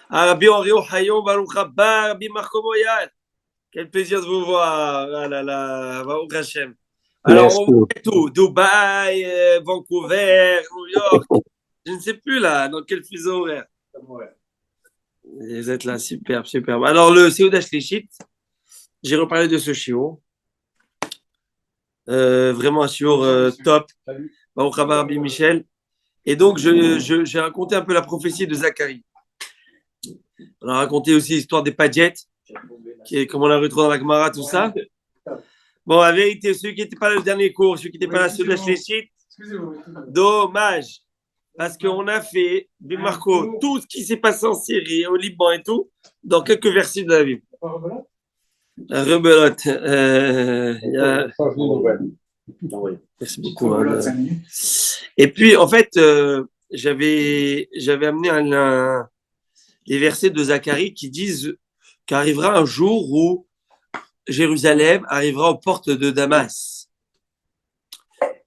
Ah, Rabbi Henri Ohayon, Baruch Haba, Rabbi Marco Moyal. Quel plaisir de vous voir. Ah là là, Baruch Hashem. Alors, on Merci. voit tout. Dubaï, Vancouver, New York. Je ne sais plus là, dans quel fuseau horaire. Vous êtes là, superbe, superbe. Alors, le Seudah Shlichit, j'ai reparlé de ce chiot. Vraiment un chiot top. Baruch Haba, Rabbi Michel. Et donc, j'ai raconté un peu la prophétie de Zacharie. On a raconté aussi l'histoire des pagettes, comme on l'a retrouvé dans la Gemara, tout ça. Bon, la vérité, ceux qui n'étaient pas là le dernier cours, ceux qui n'étaient pas là sur la Shlichit, dommage. Parce qu'on a fait, Marco, tout ce qui s'est passé en Syrie, au Liban et tout, dans quelques versets de la Bible. Rebelote. Merci beaucoup. Et puis, en fait, j'avais amené les versets de Zacharie qui disent qu'arrivera un jour où Jérusalem arrivera aux portes de Damas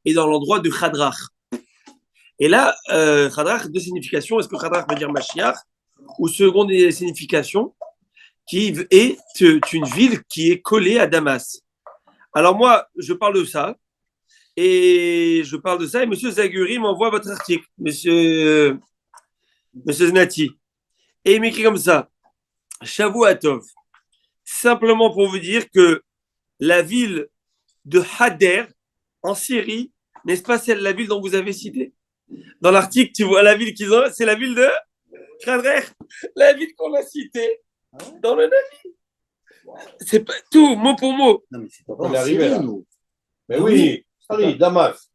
et dans l'endroit de Chadrach. Et là, Chadrach, deux significations. Est-ce que Chadrach veut dire Mashiach ou seconde signification, qui est une ville qui est collée à Damas. Alors moi, je parle de ça. Et M. Zaguri m'envoie votre article, Monsieur Znati. Et il m'écrit comme ça. Shavuatov. Simplement pour vous dire que la ville de Hader, en Syrie, n'est-ce pas la ville dont vous avez cité? Dans l'article, tu vois la ville qu'ils ont, c'est la ville de Khadrer, la ville qu'on a citée dans le Navi. C'est pas tout, mot pour mot. Non, mais c'est pas On est arrivé là. nous. Mais oui, Paris, Damas.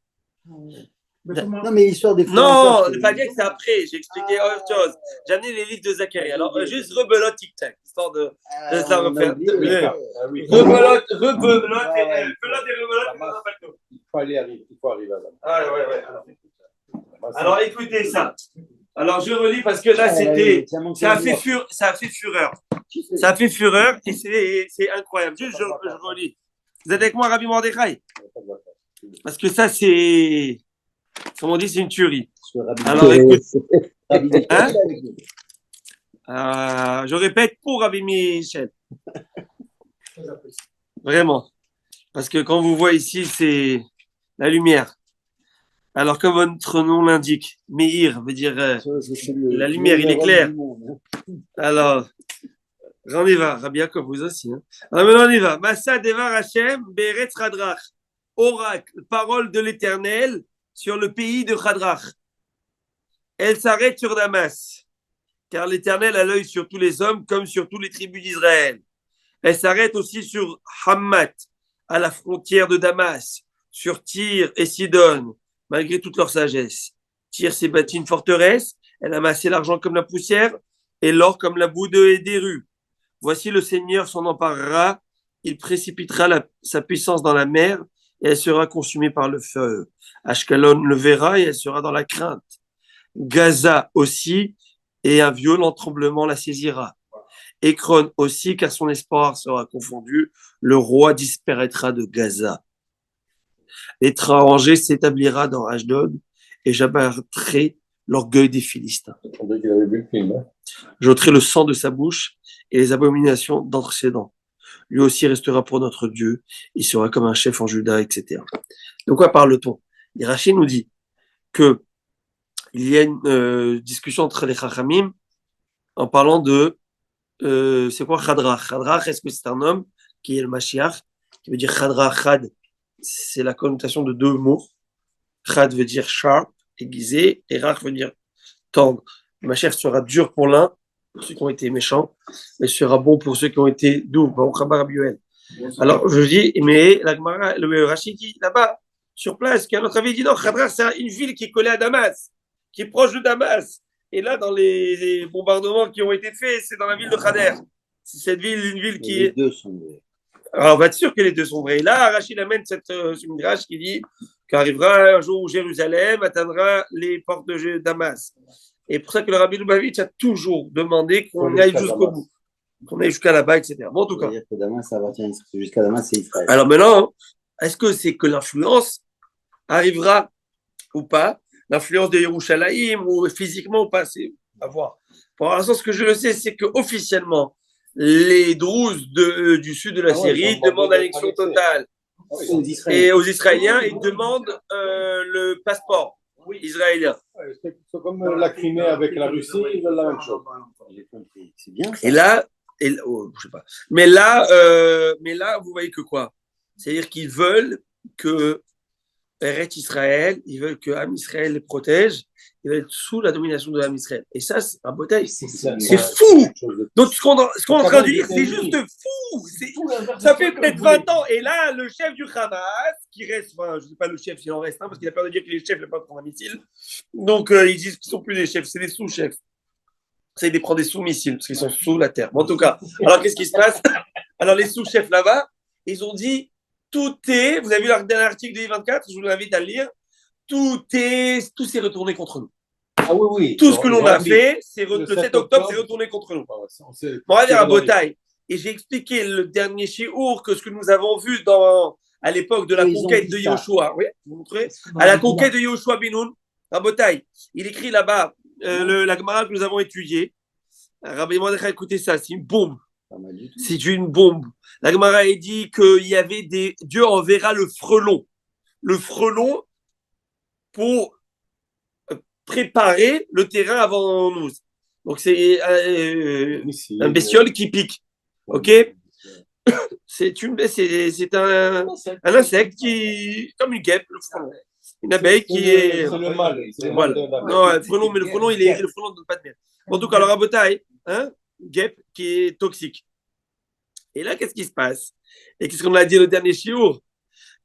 Non, mais l'histoire des Non, le Fagek, c'est après. J'ai expliqué autre chose. J'ai amené les livres de Zacharie. Alors, juste rebelote tic-tac, histoire de ça refaire. Rebelote et rebelote. Il faut arriver à Damas. Ah, ouais. Alors, écoutez ça. Alors, je relis parce que là, ça a fait fureur. Ça a fait fureur et c'est incroyable. Juste, je relis. Vous êtes avec moi, Rabbi Mordechai? Parce que ça, c'est, comme on dit, c'est une tuerie. Alors, écoute. Je répète pour Rabbi Michel. Vraiment. Parce que quand vous voyez ici, c'est la lumière. Alors, comme votre nom l'indique, Meir veut dire la lumière, il est clair. Alors, on y va, Rabbi Yaakov, vous aussi. Alors maintenant, on y va. Massa Devar Hashem, Beretz Chadrach. Oracle, parole de l'Éternel sur le pays de Chadrach. Elle s'arrête sur Damas, car l'Éternel a l'œil sur tous les hommes comme sur toutes les tribus d'Israël. Elle s'arrête aussi sur Hammat, à la frontière de Damas, sur Tyr et Sidon, malgré toute leur sagesse. Tyr s'est bâti une forteresse, elle a amassé l'argent comme la poussière et l'or comme la boue des rues. Voici le Seigneur s'en emparera, il précipitera sa puissance dans la mer et elle sera consumée par le feu. Ashkelon le verra et elle sera dans la crainte. Gaza aussi, et un violent tremblement la saisira. Ekron aussi, car son espoir sera confondu. Le roi disparaîtra de Gaza. L'étranger s'établira dans Ashdod et j'abattrai l'orgueil des Philistins. On dirait qu'il avait vu le film. Hein. J'ôterai le sang de sa bouche et les abominations d'entre ses dents. Lui aussi restera pour notre Dieu. Il sera comme un chef en Juda, etc. De quoi parle-t-on? Rachid nous dit que il y a une discussion entre les Chachamim en parlant de c'est quoi Chadrach? Chadrach, est-ce que c'est un homme qui est le Mashiach, qui veut dire Chadrach, Chad, c'est la connotation de deux mots. Chad veut dire sharp, aiguisé, et Rach veut dire tendre. Le Mashiach sera dur pour l'un, pour ceux qui ont été méchants, et sera bon pour ceux qui ont été doux. Alors je dis, mais le Rachid dit là-bas, sur place, qu'un autre avis dit non, Chadrach, c'est une ville qui est collée à Damas, qui est proche de Damas. Et là, dans les bombardements qui ont été faits, c'est dans la ville de Khader. C'est cette ville, une ville qui est. Les deux sont vrais. Alors, on va être sûr que les deux sont vrais. Et là, Rachid amène cette midrash qui dit qu'arrivera un jour où Jérusalem atteindra les portes de Damas. Et pour ça que le Rabbi Lubavitch a toujours demandé qu'on aille jusqu'au bout, qu'on aille jusqu'à là-bas, etc. Bon, en tout cas. C'est-à-dire que Damas, ça appartient jusqu'à Damas, c'est Israël. Alors maintenant, est-ce que c'est que l'influence arrivera ou pas? L'influence de Yerushalayim ou physiquement ou pas, c'est à voir. Pour l'instant, ce que je le sais, c'est qu'officiellement, les Druzes du sud de la Syrie demandent l'annexion totale. Et aux Israéliens, ils demandent le passeport israélien. C'est comme la Crimée avec la Russie, ils veulent la même chose. J'ai compris. C'est bien. Ça. Et là, je sais pas. Mais là, vous voyez que quoi? C'est-à-dire qu'ils veulent que Eretz Israël, ils veulent que Am Israël les protège, ils veulent être sous la domination de Am Israël. Et ça, c'est un bataille. C'est fou! Donc, ce qu'on est en train de dire, c'est juste fou! Ça fait peut-être 20 ans. Et là, le chef du Hamas, qui reste, enfin, je ne sais pas le chef s'il en reste un, parce qu'il a peur de dire que les chefs ne peuvent pas prendre un missile. Donc, ils disent qu'ils ne sont plus des chefs, c'est des sous-chefs. C'est de prendre des sous-missiles, parce qu'ils sont sous la terre. Bon, en tout cas, alors qu'est-ce qui se passe? Alors, les sous-chefs là-bas, ils ont dit, tout est, vous avez vu l'article de I24, je vous invite à le lire, tout s'est retourné contre nous. Ah oui, oui. Tout ce que l'on a fait, le 7 octobre, c'est retourné contre nous. On va dire à Botaï. Et j'ai expliqué le dernier shiur que ce que nous avons vu à l'époque de la conquête de Yoshua. Oui, vous montrez? À la conquête de Yoshua Binoun, à Botaï. Il écrit là-bas, la Gemara que nous avons étudiée. Rabbi Mordechai, écoutez ça, c'est une bombe. C'est une bombe. La Gemara a dit qu'il y avait Dieu enverra le frelon. Le frelon pour préparer le terrain avant nous. Donc c'est un bestiole qui pique. Ok? C'est un insecte qui, comme une guêpe, le frelon. Une abeille qui est. C'est le mal. Voilà. Non, le frelon, mais le frelon, le frelon ne donne pas de miel. En tout cas, alors à Botaï, guêpe qui est toxique. Et là, qu'est-ce qui se passe? Et qu'est-ce qu'on a dit le dernier shiur?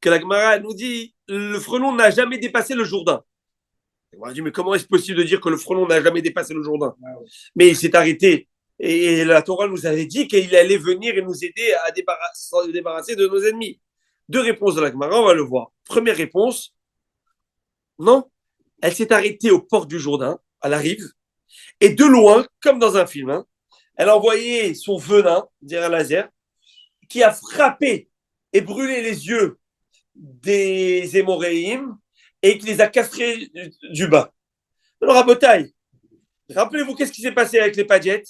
Que la Gemara nous dit, le frelon n'a jamais dépassé le Jourdain. On a dit, mais comment est-ce possible de dire que le frelon n'a jamais dépassé le Jourdain? Mais il s'est arrêté. Et la Torah nous avait dit qu'il allait venir et nous aider à se débarrasser de nos ennemis. Deux réponses de la Gemara, on va le voir. Première réponse, non. Elle s'est arrêtée au port du Jourdain, à la rive, et de loin, comme dans un film, elle a envoyé son venin, dire un laser, qui a frappé et brûlé les yeux des Hémoréim et qui les a castrés du bas. Alors à Botaï, rappelez-vous qu'est-ce qui s'est passé avec les Padjettes?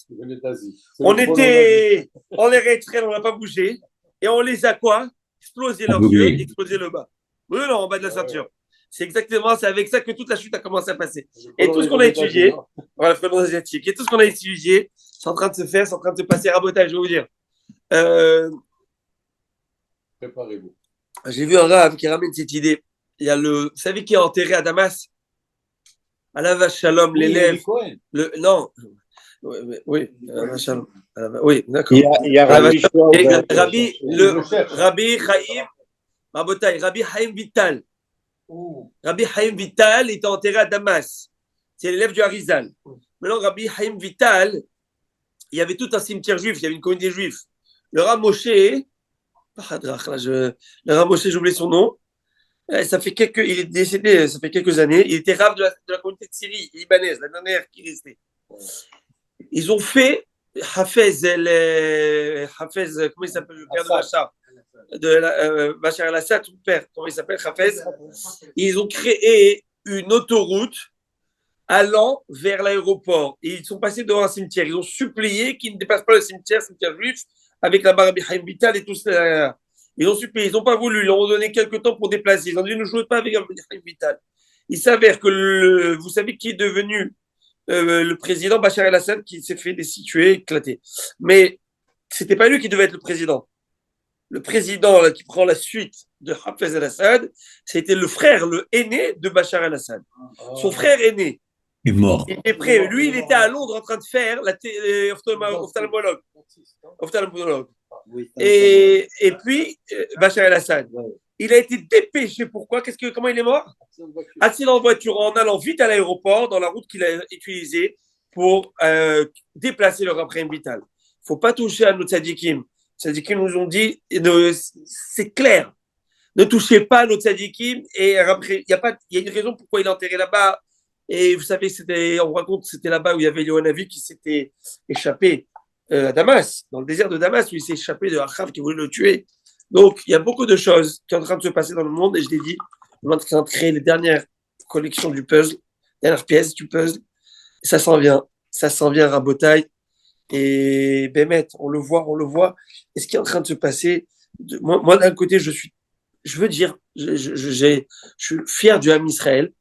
On était en Érythrée, on n'a pas bougé, et on les a quoi? Explosé leurs yeux, explosé le bas. Oui, non, en bas de la ceinture. C'est exactement, c'est avec ça que toute la chute a commencé à passer. Et tout ce qu'on a étudié, voilà, le frelon asiatique, et tout ce qu'on a étudié, c'est en train de se faire, c'est en train de se passer à Botaï, je vais vous dire. Préparez-vous. J'ai vu un rave qui ramène cette idée. Il y a vous savez qui est enterré à Damas? Alav Shalom, l'élève. Non. Oui, Shalom. Oui, d'accord. Il y a Rabbi Chaim, Rabbi Chaim Vital. Rabbi Chaim Vital était enterré à Damas. C'est l'élève du Harizal. Maintenant, Rabbi Chaim Vital, il y avait tout un cimetière juif, il y avait une communauté juive. Le Rav Moshe, le Rav Moshe, j'ai oublié son nom. Il est décédé, ça fait quelques années. Il était Rav de la communauté de Syrie, libanaise, la dernière qui restait. Ils ont fait Hafez, comment il s'appelle, le père de Bachar, Bachar el-Assad, son père, comment il s'appelle, Hafez. Ils ont créé une autoroute allant vers l'aéroport. Et ils sont passés devant un cimetière. Ils ont supplié qu'ils ne dépassent pas le cimetière juif, avec la Rabbi Chaim Vital et tout ça. Ils ont supplié, ils n'ont pas voulu, ils leur ont donné quelques temps pour déplacer. Ils ont dit, ne jouez pas avec Rabbi Chaim Vital. Il s'avère que vous savez qui est devenu le président Bachar el-Assad, qui s'est fait destituer, éclater. Mais c'était pas lui qui devait être le président. Le président qui prend la suite de Hafez el-Assad, c'était le frère, le aîné de Bachar el-Assad. Son frère aîné. Il est mort. Il était prêt. Lui, il était à Londres en train de faire ophtalmologue. Et puis, Bachar el-Assad. Il a été dépêché. Pourquoi? Comment il est mort? Accident de voiture en allant vite à l'aéroport, dans la route qu'il a utilisée pour déplacer le Rav Chaim Vital. Il ne faut pas toucher à nos tzadikim. Les tzadikim nous ont dit, c'est clair, ne touchez pas à nos tzadikim. Et il y a une raison pourquoi il est enterré là-bas. Et vous savez, on raconte que c'était là-bas où il y avait Yohanavi qui s'était échappé à Damas, dans le désert de Damas, où il s'est échappé de Achav qui voulait le tuer. Donc, il y a beaucoup de choses qui sont en train de se passer dans le monde. Et je l'ai dit, on est en train de créer les dernières collections du puzzle, dernières pièces du puzzle. Et ça s'en vient. ça s'en vient à Botaï. Et Bémet, on le voit. Et ce qui est en train de se passer, moi d'un côté, je veux dire, je suis fier du Ham Israël,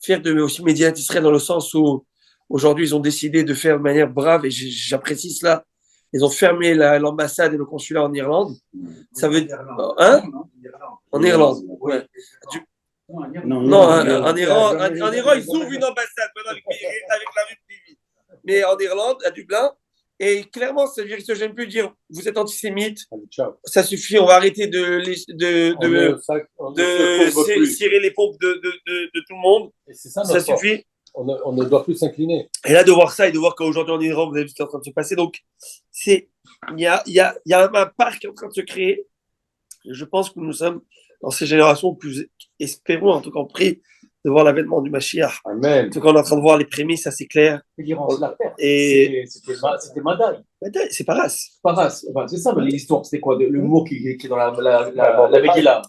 fier de aussi Médiat Israël dans le sens où aujourd'hui ils ont décidé de faire de manière brave et j'apprécie cela. Ils ont fermé l'ambassade et le consulat en Irlande. Ça veut dire, hein? En Irlande. Ouais. Non, en Iran, ils ouvrent une ambassade maintenant avec la rue de Lévis. Mais en Irlande, à Dublin, et clairement, ça veut dire qu'ils ne gênent plus de dire vous êtes antisémite, ça suffit, on va arrêter de cirer les pompes de tout le monde. Et c'est ça, ça suffit. On ne doit plus s'incliner. Et là, de voir ça et de voir qu'aujourd'hui en Iran, vous avez vu ce qui est en train de se passer. Donc, il y a un parc qui est en train de se créer. Et je pense que nous sommes dans ces générations plus, espérons en tout cas, pris de voir l'avènement du Mashiach. Amen. En tout cas, on est en train de voir les prémices, ça c'est clair. Et c'était Madaï. C'est Paras. Paras. Enfin, c'est ça, mais l'histoire, c'était quoi? Le mot qui est écrit dans la Megillah.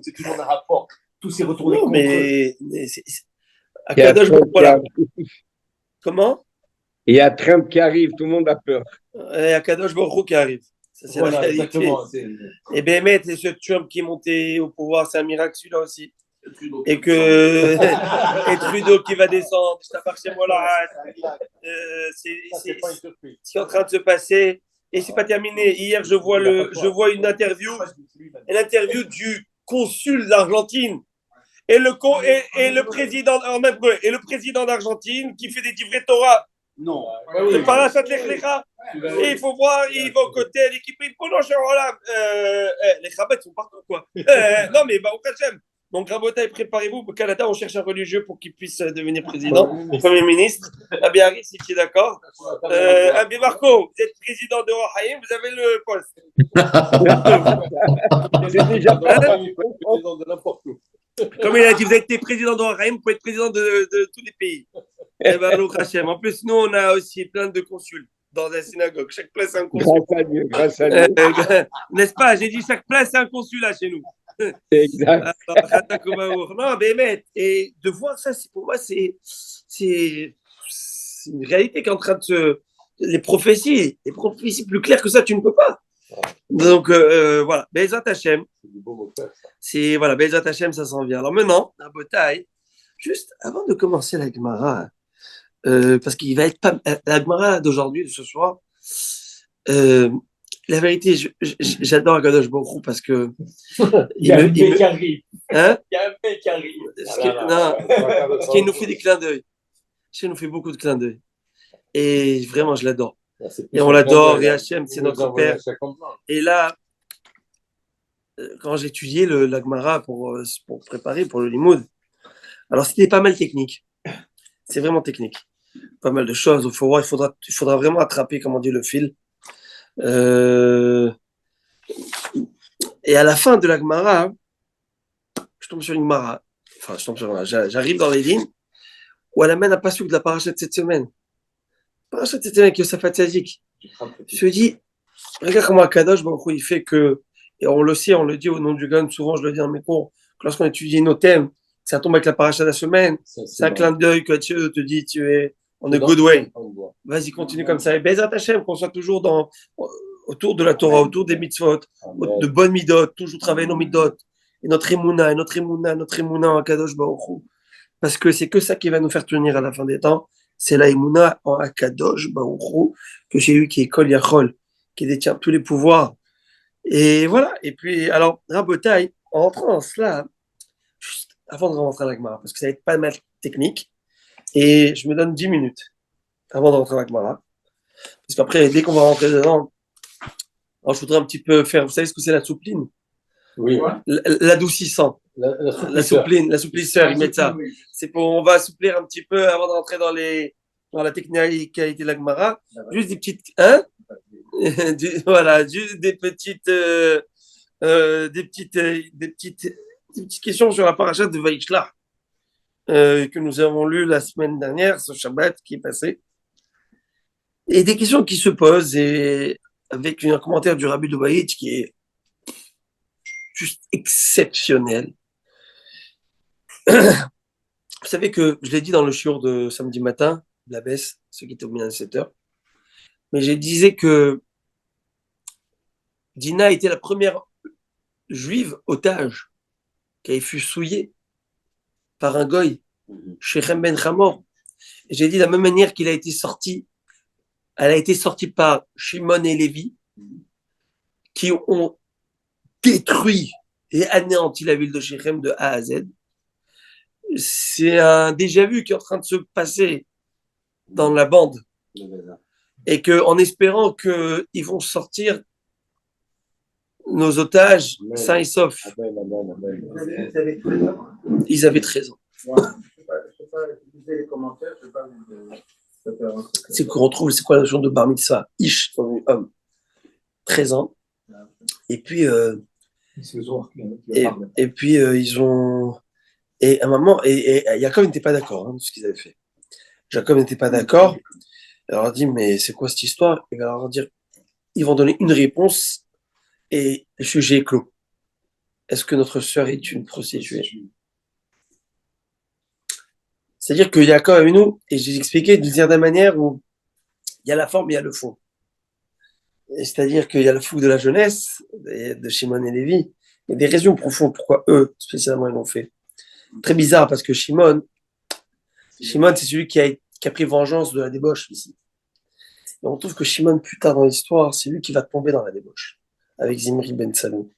C'est toujours un rapport. Tout s'est retourné contre eux. Mais Akadosh, voilà. Comment? Il y a Trump qui arrive, tout le monde a peur. Et Akadosh Baruch qui arrive. Ça, c'est la réalité. Exactement. Et Bémet, et ce Trump qui est monté au pouvoir, c'est un miracle celui-là aussi. Et Trudeau qui va descendre, c'est ce qui est en train de se passer. Et c'est pas terminé. Hier, je vois une interview du consul d'Argentine. Et le président d'Argentine qui fait des divrei Torah. Non. Le Parashat Lech Lecha. Et il faut voir, il va aux côtés de l'équipe. Les Chabats sont partout, quoi. Non, mais au Hachem. Donc, Rabotai, préparez-vous. Au Canada, on cherche un religieux pour qu'il puisse devenir président, Premier ministre. Abi Harris, si tu es d'accord. Abi Marco, vous êtes président de Rohaïm, vous avez le poste. C'est déjà président de n'importe où. Comme il a dit, vous avez été président de Rohaïm, vous pouvez être président de tous les pays. Eh ben, en plus, nous, on a aussi plein de consuls dans la synagogue. Chaque place, c'est un consul. Grâce à Dieu. N'est-ce pas? J'ai dit chaque place, c'est un consulat chez nous. Exact. Non, mais et de voir ça, pour moi, c'est une réalité qui est en train de se. Les prophéties plus claires que ça, tu ne peux pas. Donc, voilà, Bezat Hashem. C'est voilà, Bezat Hashem, ça s'en vient. Alors maintenant, un Botaï, juste avant de commencer la Gemara, parce qu'il va être pas. La Gemara d'aujourd'hui, de ce soir, la vérité, j'adore Akadosh Baruch Hu parce que. Il y a un mec qui arrive. Hein? Il y a un mec qui arrive. Parce qu'il nous fait des clins d'œil. Il nous fait beaucoup de clins d'œil. Et vraiment, je l'adore. Et on l'adore, et Hachem, c'est notre père. Et là, quand j'ai étudié la Gemara pour préparer pour le Limoud, alors c'était pas mal technique. C'est vraiment technique. Pas mal de choses. Il faudra vraiment attraper, comme on dit, le fil. Et à la fin de la Gemara, je tombe sur une Gemara. Enfin, j'arrive dans les lignes où elle amène un passage de la paracha de cette semaine. Paracha de cette semaine avec Yosef Hatzadik. Je me dis, regarde comment Akadosh Baruch Hu, il fait que, et on le sait, on le dit au nom du Gan, souvent je le dis dans mes cours, que lorsqu'on étudie nos thèmes, ça tombe avec la paracha de la semaine, c'est un clin d'œil que Dieu te dit, tu es on a good way. Vas-y, continue comme ça. Et Bezat Hashem, qu'on soit toujours autour de la Torah, autour des mitzvot, de bonnes midot, toujours travailler nos midot, et notre émouna en Akadosh Baruch Hu. Parce que c'est que ça qui va nous faire tenir à la fin des temps. C'est la émouna en Akadosh Baruch Hu, que j'ai eu, qui est Kol Yachol, qui détient tous les pouvoirs. Et voilà. Et puis, alors, Rabotai, en rentrant dans cela, juste avant de rentrer à la Gemara, parce que ça va être pas mal technique, et je me donne 10 minutes avant de rentrer à la Gemara. Parce qu'après, dès qu'on va rentrer dedans, alors je voudrais un petit peu faire, vous savez ce que c'est la soupline? Oui. L'adoucissant. L'assouplisseur, ils mettent ça. C'est on va assouplir un petit peu avant de rentrer dans la technicalité de la Gemara. Juste des petites, voilà, juste des petites questions sur la paracha de Vaïchlach, que nous avons lu la semaine dernière, ce Shabbat qui est passé. Et des questions qui se posent, et avec un commentaire du Rabbi Lubavitch qui est juste exceptionnel. Vous savez que je l'ai dit dans le shiur de samedi matin, la baisse, ceux qui étaient au milieu de 7 heures. Mais je disais que Dina était la première juive otage qui avait fut souillée par un goy, Shechem Ben Hamor. Et j'ai dit de la même manière qu'il a été sorti, elle a été sortie par Shimon et Lévi, qui ont détruit et anéanti la ville de Shechem de A à Z. C'est un déjà-vu qui est en train de se passer dans la bande. Et qu'en espérant qu'ils vont sortir nos otages sains et saufs. Ils avaient 13 ans. C'est qu'on retrouve, c'est quoi la notion de bar mitzvah? Ish, homme. 13 ans. Et puis, ils ont. Et à un moment, et Jacob n'était pas d'accord de ce qu'ils avaient fait. Jacob n'était pas d'accord. Il leur a dit, mais c'est quoi cette histoire? Il va leur dire, ils vont donner une réponse et le sujet est clos. Est-ce que notre sœur est une prostituée? C'est-à-dire que Jacob avec nous, et j'ai expliqué d'une certaine manière où il y a la forme, il y a le fond. C'est-à-dire qu'il y a le fou de la jeunesse, de Shimon et Lévi, il y a des raisons profondes pourquoi eux, spécialement, ils l'ont fait. Très bizarre parce que Shimon, c'est celui qui a pris vengeance de la débauche ici. Et on trouve que Shimon, plus tard dans l'histoire, c'est lui qui va tomber dans la débauche, avec Zimri ben Salou.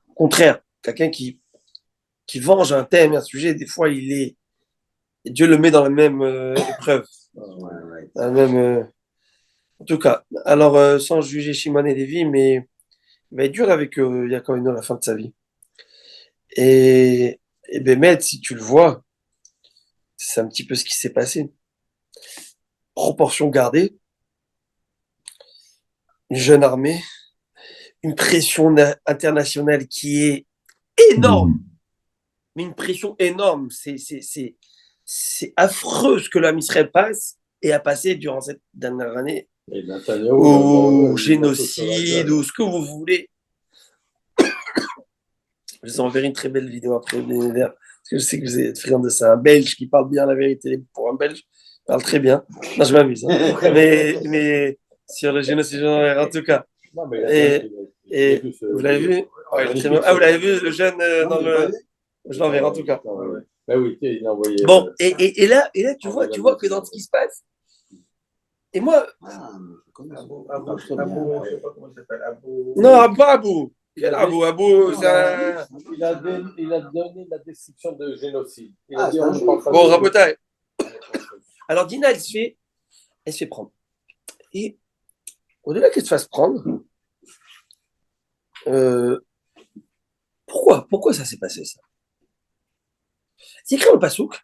Au contraire, quelqu'un qui venge un thème, un sujet, des fois, Dieu le met dans la même épreuve. Dans la même, en tout cas, alors, sans juger Shimon et Lévi, mais il va être dur avec Yaakov à la fin de sa vie. Et Bémet, si tu le vois, c'est un petit peu ce qui s'est passé. Proportion gardée, une jeune armée, une pression internationale qui est énorme, mais une pression énorme. C'est affreux ce que l'homme Israël passe et a passé durant cette dernière année. Ou génocide, ou ce que vous voulez. Je vous enverrai une très belle vidéo après, parce que je sais que vous êtes friand de ça. Un Belge qui parle bien la vérité, pour un Belge, parle très bien. Non, je m'amuse. Hein. mais sur le génocide, en tout cas. Et vous l'avez vu? Ah, vous l'avez vu, le jeune dans le... Je l'enverrai en tout cas. Bon, et là, tu vois que dans ce qui se passe, et moi... Non, pas Abou. Abou, c'est un... Il a donné la description de génocide. Bon, Rabotai. Alors, Dina, elle se fait prendre. Et au-delà qu'elle se fasse prendre, pourquoi ça s'est passé, ça? C'est écrit dans le Passouk,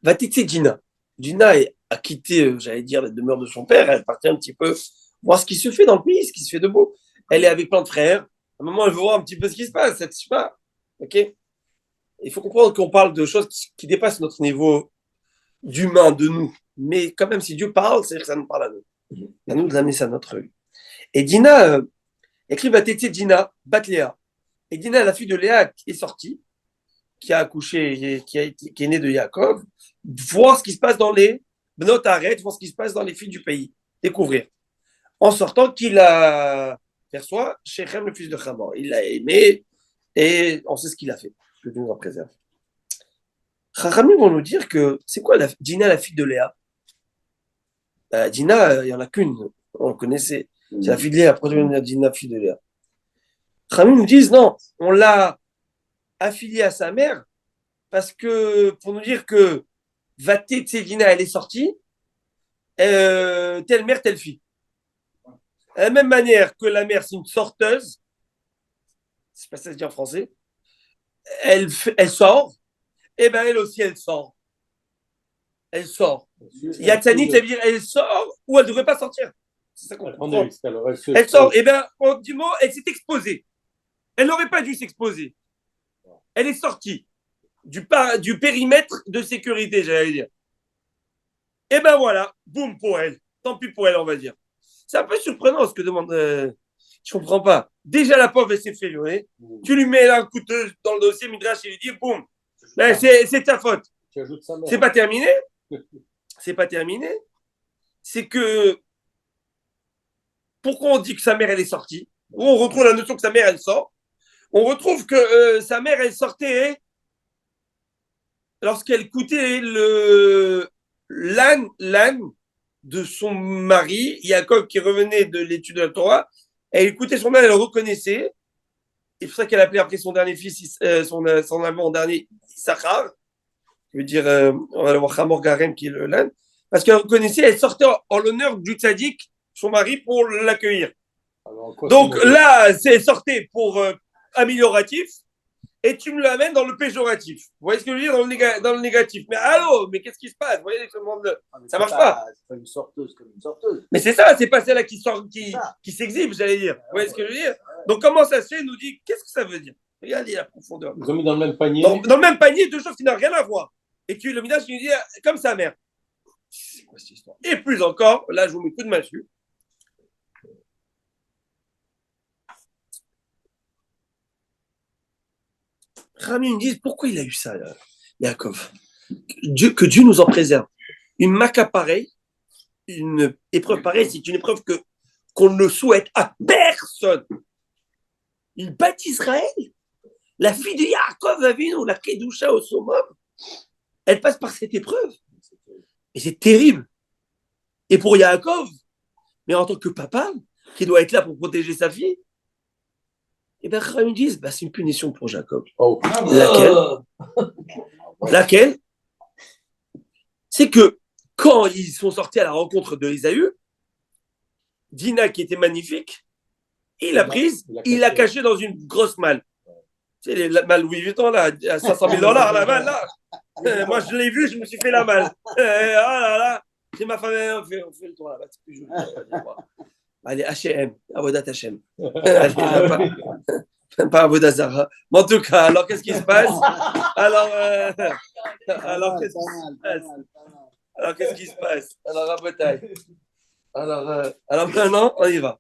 va téter Dina. Dina a quitté, j'allais dire, la demeure de son père, elle est partie un petit peu voir ce qui se fait dans le pays, ce qui se fait de beau. Elle est avec plein de frères. À un moment, elle veut voir un petit peu ce qui se passe, ça ne suffit pas. Ok? Il faut comprendre qu'on parle de choses qui dépassent notre niveau d'humain, de nous. Mais quand même, si Dieu parle, c'est-à-dire que ça nous parle à nous. À nous de l'amener ça à notre vie. Et Dina, écrit va téter Dina, bat Léa. Et Dina, la fille de Léa, est sortie, qui a accouché, qui est née de Yaakov, voir ce qui se passe dans les Bnot Aret, voir ce qui se passe dans les filles du pays, découvrir. En sortant qu'il perçoit Shechem, le fils de Hamor. Il l'a aimé et on sait ce qu'il a fait. Que Dieu nous en préserve. Chachamim vont nous dire que c'est quoi Dina, la fille de Léa? Dina, il n'y en a qu'une, on le connaissait. C'est la fille de Léa, pourquoi tu Dina, fille de Léa? Chachamim nous disent non, on l'a affiliée à sa mère parce que pour nous dire que Vaté Tsedina, elle est sortie, telle mère, telle fille. De la même manière que la mère, c'est une sorteuse, c'est pas ça se dit en français, elle sort, et ben elle aussi, elle sort. Elle sort. Yatzanit, ça veut dire elle sort ou elle ne devrait pas sortir. C'est ça qu'on comprend. Elle sort, et ben, en du mot, elle s'est exposée. Elle n'aurait pas dû s'exposer. Elle est sortie du périmètre de sécurité, j'allais dire. Et ben voilà, boum pour elle. Tant pis pour elle, on va dire. C'est un peu surprenant ce que demande. Je comprends pas. Déjà, la pauvre, elle s'est fait violer. Tu lui mets un couteau dans le dossier, Midrash, il lui dit boum. Ben, c'est ta faute. Tu ajoutes sa mère. C'est pas terminé. C'est pas terminé. C'est que pourquoi on dit que sa mère elle est sortie? Où on retrouve la notion que sa mère elle sort. On retrouve que sa mère elle sortait lorsqu'elle écoutait l'âne de son mari, Yaakov, qui revenait de l'étude de la Torah. Elle écoutait son âne, elle le reconnaissait. C'est pour ça qu'elle appelait après son dernier fils, son avant-dernier, Issachar. Je veux dire, on va le voir Hamor Garem, qui est l'âne. Parce qu'elle reconnaissait, elle sortait en l'honneur du tzaddik, son mari, pour l'accueillir. Donc là, c'est sortait pour amélioratif, et tu me l'amènes dans le péjoratif. Vous voyez ce que je veux dire dans le négatif. Mais allô, mais qu'est-ce qui se passe? Vous voyez, ça marche pas. C'est pas une sorteuse comme une sorteuse. Mais c'est ça, c'est pas celle-là qui s'exhibe, j'allais dire. Vous voyez ce que je veux dire? Donc comment ça se fait? Il nous dit, qu'est-ce que ça veut dire? Regardez la profondeur. Ils ont mis dans le même panier. Dans le même panier, deux choses qui n'ont rien à voir. Et que le Midrash nous dit, comme sa mère. C'est quoi cette histoire? Et plus encore, là, je vous mets coup de main dessus. Rami me dit, pourquoi il a eu ça, là, Yaakov? Que Dieu nous en préserve. Une maca pareille, une épreuve pareille, c'est une épreuve qu'on ne souhaite à personne. Il bat Israël. La fille de Yaakov Avinu, la Kedusha au summum, elle passe par cette épreuve. Et c'est terrible. Et pour Yaakov, mais en tant que papa, qui doit être là pour protéger sa fille, et bien, ils disent, c'est une punition pour Jacob. Oh. Laquelle? C'est que quand ils sont sortis à la rencontre de Ésaü, Dina, qui était magnifique, il l'a prise, il l'a cachée dans une grosse malle. Tu sais, les malles Louis Vuitton, là, à 500 000 $, la malle, là. Moi, je l'ai vue, je me suis fait la malle. Oh là là, c'est ma femme, on fait le tour là-bas, c'est plus joli. Allez, H&M, Avodat H&M. Allez, pas Avodat Zara. Mais en tout cas, alors qu'est-ce qui se passe? Alors qu'est-ce qui se passe? Alors, à bataille. Alors maintenant, on y va.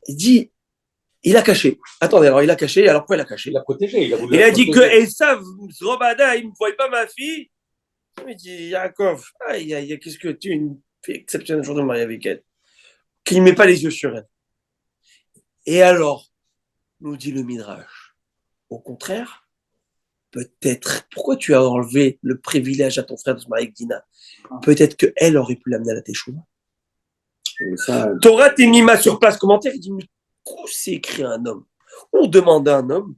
Il dit, il a caché. Attendez, alors il a caché, alors pourquoi il a caché? Il a protégé. Il a dit que Esav, Robada, il ne voyait pas ma fille. Il dit, Yaakov, qu'est-ce que tu fais exceptionnel jour de marier avec elle? Qu'il ne met pas les yeux sur elle. Et alors, nous dit le Midrash, au contraire, peut-être, pourquoi tu as enlevé le privilège à ton frère de se marier avec Dina? Peut-être qu'elle aurait pu l'amener à la Teshuva. Torah Temima sur place commentaire, il dit, mais où c'est écrit un homme? On demande à un homme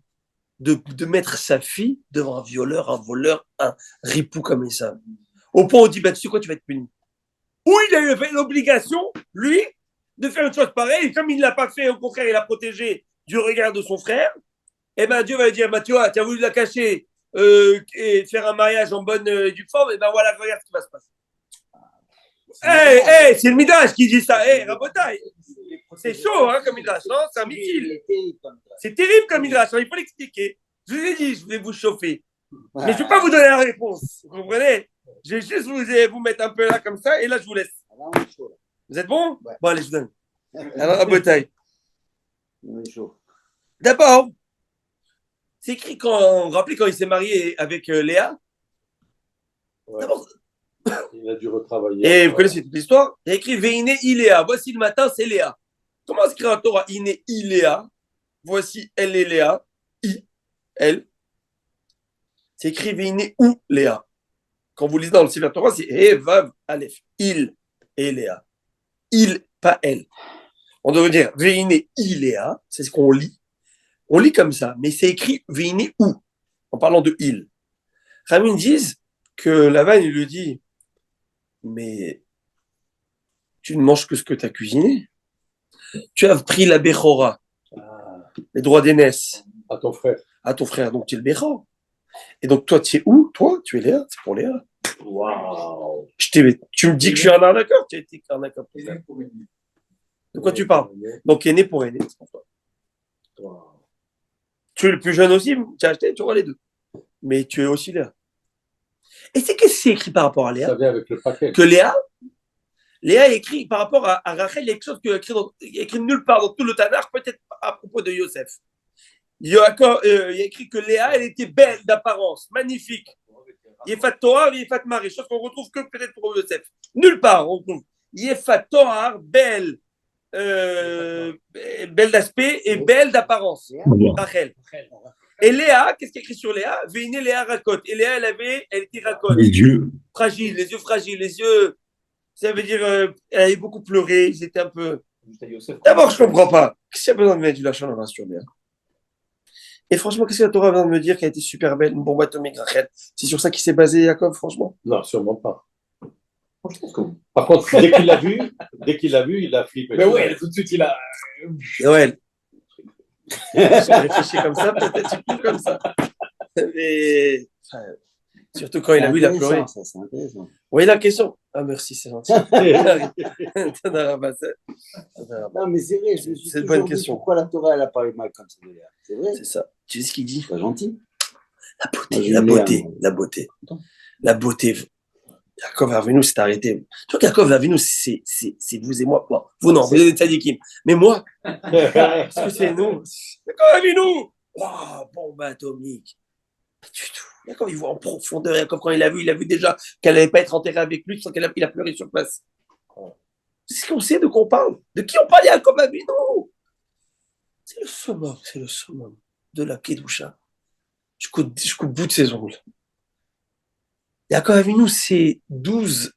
de mettre sa fille devant un violeur, un voleur, un ripou comme ça. Au point où on dit, tu sais quoi, tu vas être puni. Où il a eu l'obligation, lui, de faire une chose pareille, et comme il ne l'a pas fait, au contraire, il a protégé du regard de son frère, et Dieu va lui dire, tu vois, tu as voulu la cacher et faire un mariage en bonne et due forme, et voilà, regarde ce qui va se passer. C'est le Midrash qui dit ça, Rabotai. C'est chaud, hein, comme Midrash, non? C'est un missile. C'est terrible comme Midrash, il faut l'expliquer. Je vous ai dit, je vais vous chauffer. Mais je ne vais pas vous donner la réponse, vous comprenez? Je vais juste vous mettre un peu là comme ça, et là, je vous laisse. Vous êtes bon? Ouais. Bon, allez, je vous donne. Alors, à bataille. D'abord, c'est écrit vous vous rappelez quand il s'est marié avec Léa? Ouais. D'abord, il a dû retravailler. et vous connaissez toute l'histoire? Il y a écrit Veine Iléa. Voici le matin, c'est Léa. Comment écrire un Torah Ine Iléa? Voici elle et Léa. Elle. C'est écrit Veine ou Léa. Quand vous lisez dans le Sefer Torah, c'est He Vav Aleph. Il et Léa. Il, pas elle. On devrait dire Veine Iléa. C'est ce qu'on lit. On lit comme ça, mais c'est écrit Veine ou, en parlant de il. Ramin disent que Lavan, il lui dit, mais tu ne manges que ce que tu as cuisiné. Tu as pris la Bechora, les droits d'aînesse. À ton frère. À ton frère, donc tu es le Bechor. Et donc toi, tu es où? Toi, tu es Léa, c'est pour Léa. Waouh. Tu me dis que je suis un arnaqueur? Tu as été un arnaqueur. De quoi tu parles? Donc, il est né pour aider, c'est pour toi. Wow. Tu es le plus jeune aussi, tu as acheté, tu auras les deux. Mais tu es aussi Léa. Et c'est qu'est-ce que c'est écrit par rapport à Léa? Ça vient avec le paquet. Que Léa écrit par rapport à Rachel, il y a quelque chose qui est écrit nulle part dans tout le Tanakh, peut-être à propos de Yosef. Yaakov, il y a écrit que Léa, elle était belle d'apparence, magnifique. Yefat Toar, Yefat Marie, chose qu'on retrouve que peut-être pour Yosef. Nulle part, on retrouve. Yefat Toar, belle, belle d'aspect et belle d'apparence. Rachel. Et Léa, qu'est-ce qu'il y a écrit sur Léa? Véiné Léa racote. Et Léa, elle était racote. Les yeux. Fragile, les yeux fragiles, les yeux. Ça veut dire, elle avait beaucoup pleuré, j'étais un peu. D'abord, je comprends pas. Qu'est-ce qu'il y a besoin de mettre du lachon dans sur Léa? Et franchement, qu'est-ce que la Torah vient de me dire qu'elle était super belle, une bombe atomique, Rachel? C'est sur ça qu'il s'est basé, Jacob, franchement? Non, sûrement pas. Par contre, dès qu'il l'a vu, il a flippé. Mais ouais, tout de suite, il a. Noël. J'ai réfléchi comme ça, peut-être tu plus comme ça. Mais surtout quand il a vu, il a pleuré. Ça, c'est intéressant. Oui, la question. Ah, merci, c'est gentil. Non, mais c'est vrai, je me suis C'est une toujours bonne dit question. pourquoi la Torah, elle a parlé mal comme ça. C'est vrai, C'est ça. Tu sais ce qu'il dit? c'est pas gentil. La beauté, Moi, je la l'ai, beauté, hein. la beauté. La beauté. Yaakov Avinu s'est arrêté. Je crois qu'Yaakov Avinu, c'est vous et moi. Bon, vous non, vous êtes des tzadikim. Mais moi, qu'est-ce que c'est nous? Yaakov Avinu! Oh, bombe atomique. Pas du tout. Yaakov, il voit en profondeur. Yaakov, quand il a vu déjà qu'elle n'allait pas être enterrée avec lui, sans il a pleuré sur place. C'est ce qu'on sait de quoi on parle. De qui on parle, Yaakov Avinu? C'est le summum de la Kedusha. Jusqu'au bout de ses ongles. Yaakov Avinu, c'est 12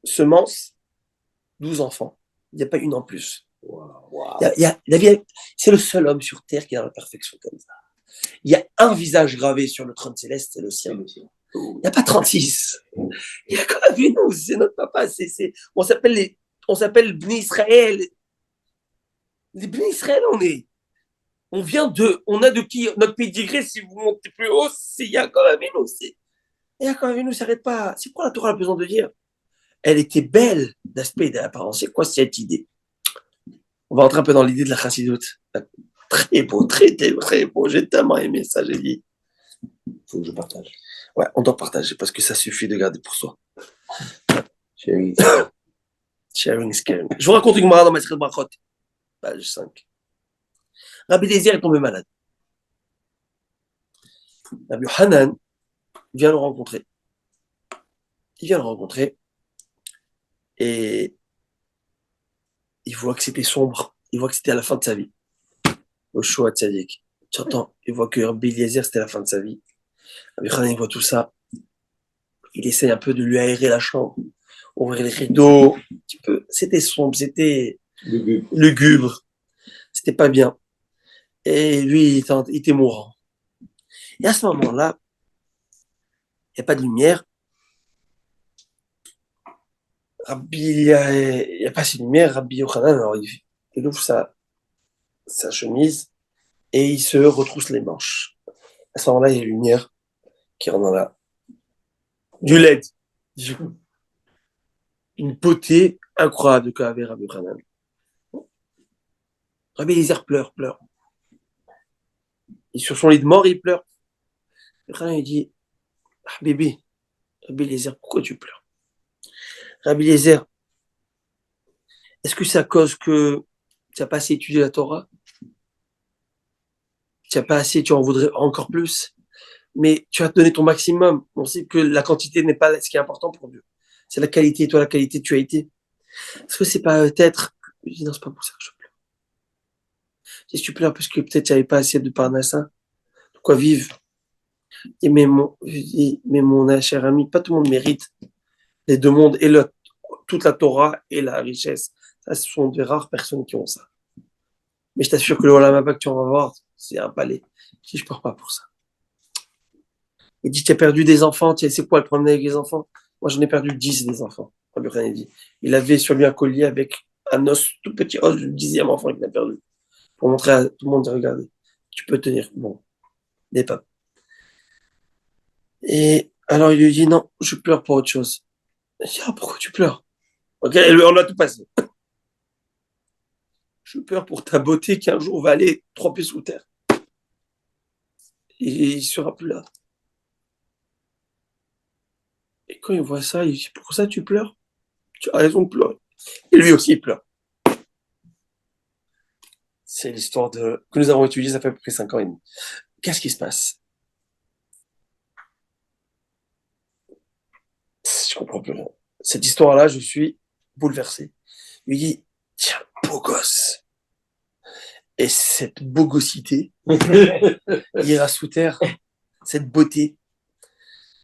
semences, 12 enfants. Il n'y a pas une en plus. Wow. La vie, c'est le seul homme sur terre qui est dans la perfection comme ça. Il y a un visage gravé sur le trône céleste, c'est le sien. Il n'y a pas 36. Yaakov Avinu, c'est notre papa. On s'appelle Bnei Israël. Les Bnei Israël, on a de qui, notre pédigré, si vous montez plus haut, c'est Yaakov Avinu. Et Yaakov Avinu ne s'arrête pas. C'est quoi la Torah a besoin de dire? Elle était belle d'aspect et d'apparence. C'est quoi cette idée? On va rentrer un peu dans l'idée de la chassidoute. Très beau, très, très, très beau. J'ai tellement aimé ça, j'ai dit. Faut que je partage. Ouais, on doit partager parce que ça suffit de garder pour soi. Sharing. Sharing is caring. Je vous raconte une Gemara dans Masechet Brachot, page 5. Rabbi Eliezer est tombé malade. Rabbi Hanan vient le rencontrer. Il vient le rencontrer et il voit que c'était sombre. Il voit que c'était à la fin de sa vie. Au Shoah Tzadik. Tu entends? Il voit que Rabbi Eliezer, c'était la fin de sa vie. Rabbi Hanan, il voit tout ça. Il essaie un peu de lui aérer la chambre, ouvrir les rideaux, un petit peu. C'était sombre, c'était lugubre. C'était pas bien. Et lui, il était mourant. Et à ce moment-là, il n'y a pas de lumière. Il n'y a pas assez de lumière. Rabbi Yochanan, alors il ouvre sa chemise et il se retrousse les manches. À ce moment-là, il y a une lumière qui rentre dans là. Du LED. Une beauté incroyable qu'avait Rabbi Yochanan. Rabbi Eliezer pleure. Et sur son lit de mort, il pleure. Yochanan, il dit, ah, bébé, Rabbi Eliezer, pourquoi tu pleures? Rabbi Eliezer, est-ce que c'est à cause que tu n'as pas assez étudié la Torah? Tu n'as pas assez, tu en voudrais encore plus? Mais tu as donné ton maximum. On sait que la quantité n'est pas ce qui est important pour Dieu. C'est la qualité. Et toi, la qualité, tu as été. Est-ce que c'est pas peut-être... Je dis non, c'est pas pour ça que je pleure. Si tu pleures parce que peut-être tu n'avais pas assez de parnassa, de quoi vivre. Et mais mon cher ami, pas tout le monde mérite les deux mondes et toute la Torah et la richesse. Ça, ce sont des rares personnes qui ont ça. Mais je t'assure que le Olam Haba que tu vas voir, c'est un palais. Je pleure pas pour ça. Il dit, tu as perdu des enfants, c'est quoi le problème avec les enfants? Moi, j'en ai perdu 10 des enfants. Il avait sur lui un collier avec un os, tout petit os du 10e enfant qu'il a perdu. Pour montrer à tout le monde, regardez, tu peux tenir. Bon, n'est pas. Et alors, il lui dit, non, je pleure pour autre chose. Il dit, ah, pourquoi tu pleures? Ok, on a tout passé. Je pleure pour ta beauté qui un jour va aller 3 pieds sous terre. Et il sera plus là. Et quand il voit ça, il dit, pour ça tu pleures? Tu as raison de pleurer. Et lui aussi, il pleure. c'est l'histoire que nous avons étudiée, ça fait à peu près 5 ans et demi. Qu'est-ce qui se passe? Je comprends plus rien. Cette histoire-là, je suis bouleversé. Il lui dit, tiens, beau gosse. Et cette bogosité ira sous terre, cette beauté.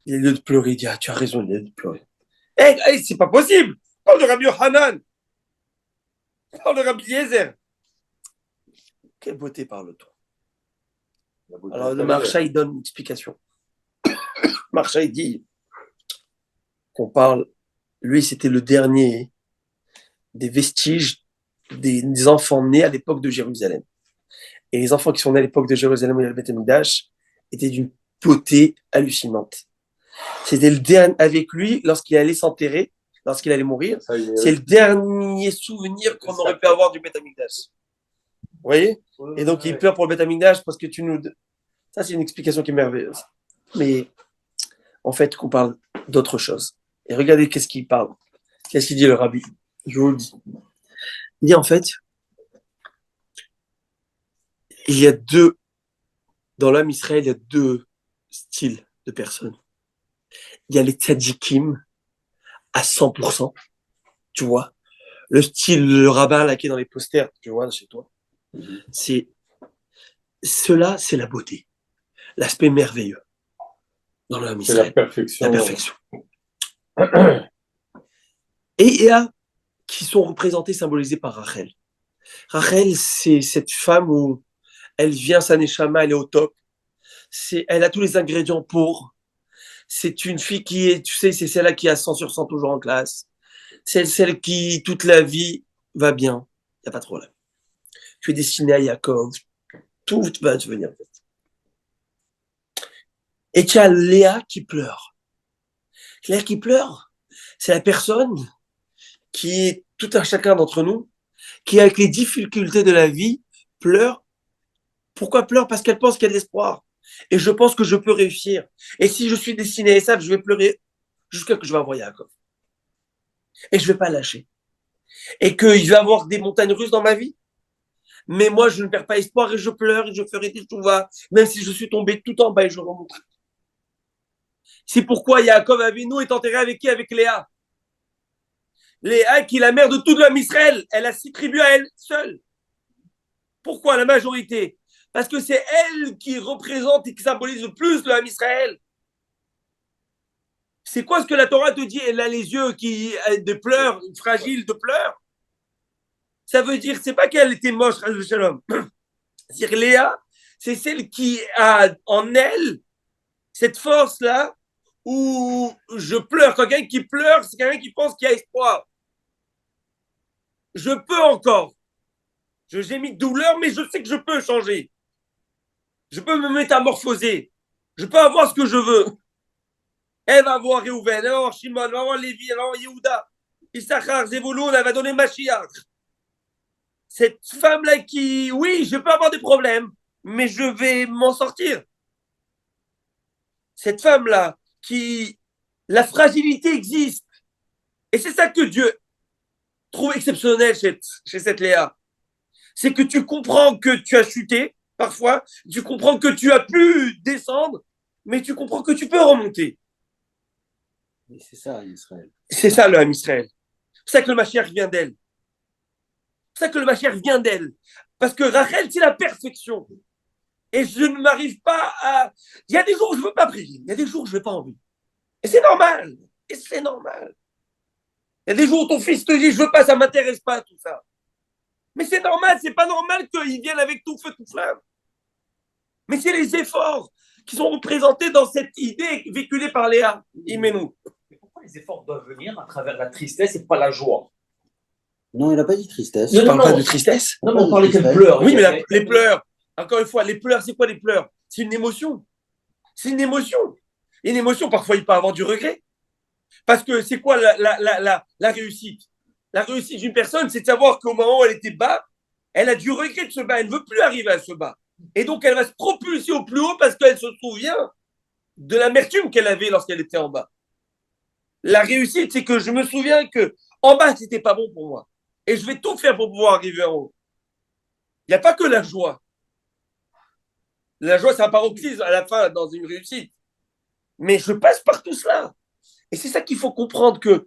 Il a lieu de pleurer. Il dit, ah, tu as raison, il a lieu de pleurer. C'est pas possible. Parle de Rabbi Yohanan. Parle de Rabbi Yezer. Quelle beauté parle-t-on? Alors, le Maharsha, il donne une explication. Maharsha, il dit qu'on parle, lui, c'était le dernier des vestiges des enfants nés à l'époque de Jérusalem. Et les enfants qui sont nés à l'époque de Jérusalem où il y a le Beth Amikdash étaient d'une beauté hallucinante. C'était le dernier, avec lui, lorsqu'il allait s'enterrer, lorsqu'il allait mourir, c'est le dernier souvenir qu'on aurait pu avoir du Beth Amikdash. Vous voyez? Et donc, il pleure pour le Beth Amikdash parce que ça, c'est une explication qui est merveilleuse. Mais, en fait, qu'on parle d'autre chose. Et regardez qu'est-ce qu'il parle. Qu'est-ce qu'il dit le rabbi? Je vous le dis. Il dit, en fait, il y a dans l'âme Israël, il y a 2 styles de personnes. Il y a les tzadikim à 100%, tu vois. Le style, le rabbin là qui est dans les posters, tu vois, chez toi. Cela, c'est la beauté. L'aspect merveilleux dans l'âme Israël. La perfection. La perfection. Et il y a qui sont représentés, symbolisés par Rachel. Rachel, c'est cette femme où elle vient, sa neshama, elle est au top. Elle a tous les ingrédients pour. C'est une fille qui est, tu sais, c'est celle-là qui a 100 sur 100 toujours en classe. C'est celle qui, toute la vie, va bien. Il n'y a pas de problème. Tu es destiné à Yaakov. Tout va devenir. Et tu as Léa qui pleure. Léa qui pleure, c'est la personne qui est tout un chacun d'entre nous, qui, avec les difficultés de la vie, pleure. Pourquoi pleure? Parce qu'elle pense qu'il y a de l'espoir. Et je pense que je peux réussir. Et si je suis destiné à ça, je vais pleurer jusqu'à ce que je vais avoir Yaakov. Et je ne vais pas lâcher. Et qu'il va y avoir des montagnes russes dans ma vie. Mais moi, je ne perds pas espoir et je pleure et je ferai des chouvas, même si je suis tombé tout en bas et je remonte. C'est pourquoi Yaakov Avinu est enterré avec qui? Avec Léa. Léa, qui est la mère de toute l'homme Israël. Elle a 6 tribus à elle seule. Pourquoi la majorité? Parce que c'est elle qui représente et qui symbolise le plus l'homme Israël. C'est quoi ce que la Torah te dit? Elle a les yeux de pleurs, fragiles de pleurs. Ça veut dire, c'est pas qu'elle était moche, Shalom. C'est-à-dire Léa, c'est celle qui a en elle cette force-là où je pleure. Quand quelqu'un qui pleure, c'est quelqu'un qui pense qu'il y a espoir. Je peux encore. Je gémis de douleur, mais je sais que je peux changer. Je peux me métamorphoser. Je peux avoir ce que je veux. Elle va voir Réhouven, elle va voir Shimon, elle va voir Lévi, elle va voir Yehuda, Issachar, Zevouloun, elle va donner Mashiach. Cette femme-là qui, oui, je peux avoir des problèmes, mais je vais m'en sortir. Cette femme-là qui, la fragilité existe. Et c'est ça que Dieu trouve exceptionnel chez cette Léa. C'est que tu comprends que tu as chuté, parfois, tu comprends que tu as pu descendre, mais tu comprends que tu peux remonter. Mais c'est ça, Israël. C'est ça, le Ham Israël. C'est ça que le Mashiach vient d'elle. C'est ça que le Mashiach vient d'elle. Parce que Rachel, c'est la perfection. Et je ne m'arrive pas à... Il y a des jours où je ne veux pas prier. Il y a des jours où je n'ai pas envie. Et c'est normal. Et c'est normal. Il y a des jours où ton fils te dit, je ne veux pas, ça ne m'intéresse pas, tout ça. Mais c'est normal. C'est pas normal qu'il vienne avec tout feu, tout flamme. Mais c'est les efforts qui sont représentés dans cette idée véhiculée par Léa. Imenu. Mais pourquoi les efforts doivent venir à travers la tristesse et pas la joie? Non, il n'a pas dit tristesse. Je ne parle pas de tristesse. Non, mais on parlait qu'elle pleure. Oui, mais les pleurs, encore une fois, les pleurs, c'est quoi les pleurs? C'est une émotion. C'est une émotion. Une émotion, parfois, il peut avoir du regret. Parce que c'est quoi la réussite? La réussite d'une personne, c'est de savoir qu'au moment où elle était bas, elle a du regret de se bas. Elle ne veut plus arriver à ce bas. Et donc, elle va se propulser au plus haut parce qu'elle se souvient de l'amertume qu'elle avait lorsqu'elle était en bas. La réussite, c'est que je me souviens que en bas, c'était pas bon pour moi. Et je vais tout faire pour pouvoir arriver en haut. Il n'y a pas que la joie. La joie, c'est un paroxysme à la fin dans une réussite. Mais je passe par tout cela. Et c'est ça qu'il faut comprendre que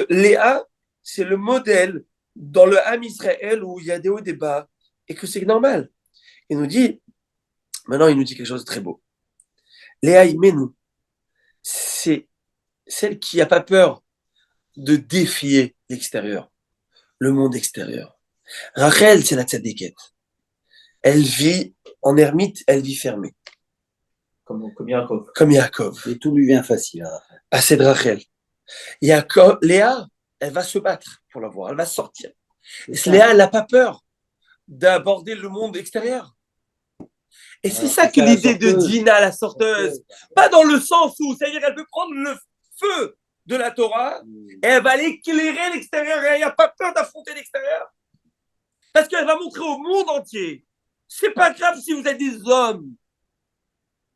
Léa, c'est le modèle dans le Ham Israël où il y a des hauts et des bas et que c'est normal. Maintenant, il nous dit quelque chose de très beau. Léa Imenu, c'est celle qui n'a pas peur de défier l'extérieur, le monde extérieur. Rachel, c'est la tzadikette. Elle vit en ermite, elle vit fermée. Comme Yaakov. Comme Yaakov. Et tout lui vient facile. Ah, c'est de Rachel. Yaakov, Léa, elle va se battre pour la voir, elle va sortir. Léa, elle n'a pas peur d'aborder le monde extérieur. Et c'est ça que l'idée de Dina, la sorteuse, pas dans le sens où, c'est-à-dire qu'elle peut prendre le feu de la Torah et elle va aller éclairer l'extérieur et elle n'a pas peur d'affronter l'extérieur. Parce qu'elle va montrer au monde entier. C'est pas grave si vous êtes des hommes,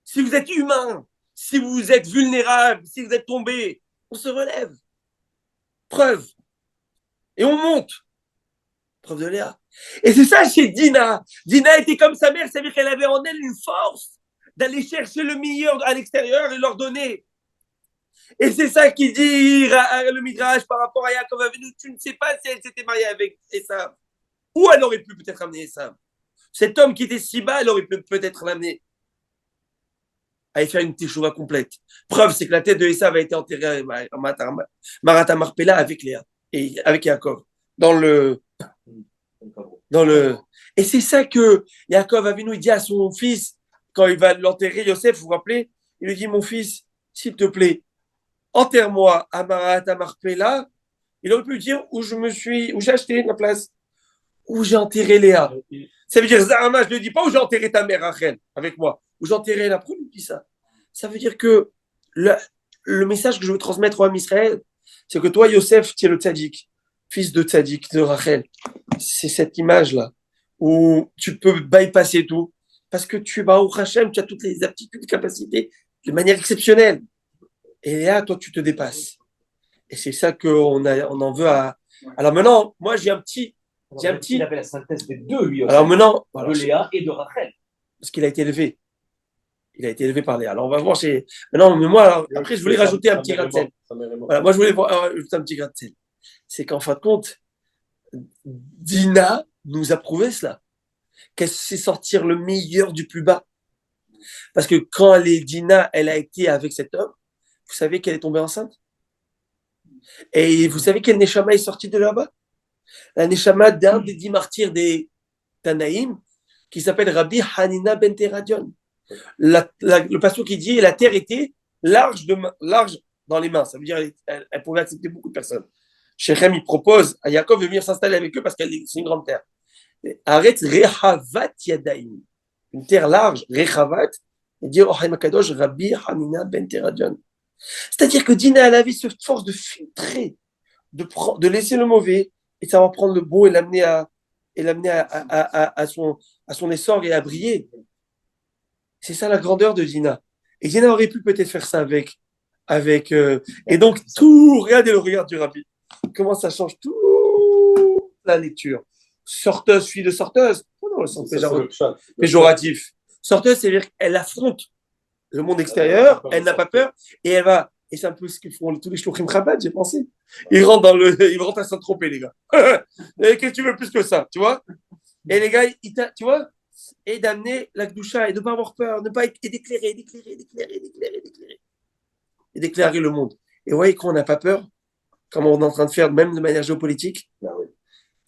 si vous êtes humains, si vous êtes vulnérables, si vous êtes tombés, on se relève. Preuve. Et on monte. Preuve de Léa. Et c'est ça chez Dina. Dina était comme sa mère, c'est-à-dire qu'elle avait en elle une force d'aller chercher le meilleur à l'extérieur et leur donner. Et c'est ça qu'il dit le Midrash par rapport à Yaakov Avinu. Tu ne sais pas si elle s'était mariée avec Esav. Ou elle aurait pu peut-être amener Esav. Cet homme qui était si bas, elle aurait pu peut-être l'amener à faire une teshuva complète. Preuve, c'est que la tête de Esav a été enterrée à Marat Marpella avec Léa et avec Yaakov. Et c'est ça que Yaakov Avinu il dit à son fils quand il va l'enterrer, Yosef, vous vous rappelez, il lui dit, mon fils, s'il te plaît, enterre-moi à Marat Marpella. Il aurait pu dire où j'ai acheté la place, où j'ai enterré Léa. Ça veut dire, Zahama, je ne dis pas où j'ai enterré ta mère, Rachel, avec moi, où j'ai enterré la. Pourquoi il dit ça? Ça veut dire que le message que je veux transmettre au Ham Israël, c'est que toi, Yosef, tu es le tzaddik, fils de tzaddik, de Rachel. C'est cette image-là, où tu peux bypasser tout, parce que tu es au Hachem, tu as toutes les aptitudes, les capacités, de manière exceptionnelle. Et là, toi, tu te dépasses. Et c'est ça qu'on en veut à. Alors maintenant, moi, j'ai un petit. Il avait la synthèse des deux, lui aussi. Alors maintenant, de Léa et de Rachel. Parce qu'il a été élevé. Il a été élevé par Léa. Alors on va voir chez. Maintenant, mais moi, alors, après, je voulais rajouter un petit grain de sel. Voilà, moi, je voulais rajouter un petit grain de sel. C'est qu'en fin de compte, Dina nous a prouvé cela. Qu'elle sait sortir le meilleur du plus bas. Parce que quand Dina, elle a été avec cet homme, vous savez qu'elle est tombée enceinte. Et vous savez quel Neshama est sorti de là-bas? La Neshama d'un des 10 martyrs des Tanaïm, qui s'appelle Rabbi Hanina ben Teradion. Le pasteur qui dit la terre était large dans les mains. Ça veut dire elle pouvait accepter beaucoup de personnes. Shechem, il propose à Yaakov de venir s'installer avec eux parce que c'est une grande terre. Arrête Rehavat Yadaïm. Une terre large, Rehavat. Il dit Ohaim Akadosh Rabbi Hanina ben Teradion. C'est-à-dire que Dina, elle avait cette force de filtrer, de laisser le mauvais et ça va prendre le beau et l'amener à son essor et à briller. C'est ça la grandeur de Dina. Et Dina aurait pu peut-être faire ça avec et donc tout, regardez le regard du Rabbi. Comment ça change tout la lecture. Sorteuse, fille de sorteuse. Oh non, le sens péjoratif. Sorteuse, c'est-à-dire qu'elle affronte le monde extérieur, elle n'a pas peur, et elle va, et c'est un peu ce qu'ils font tous les shluchim Chabad, j'ai pensé. Ils rentrent à Saint-Tropez, les gars. Et qu'est-ce que tu veux plus que ça, tu vois? Et les gars, tu vois? Et d'amener la Gdusha, et de ne pas avoir peur, et d'éclairer, et d'éclairer le monde. Et vous voyez, quand on n'a pas peur, comme on est en train de faire, même de manière géopolitique,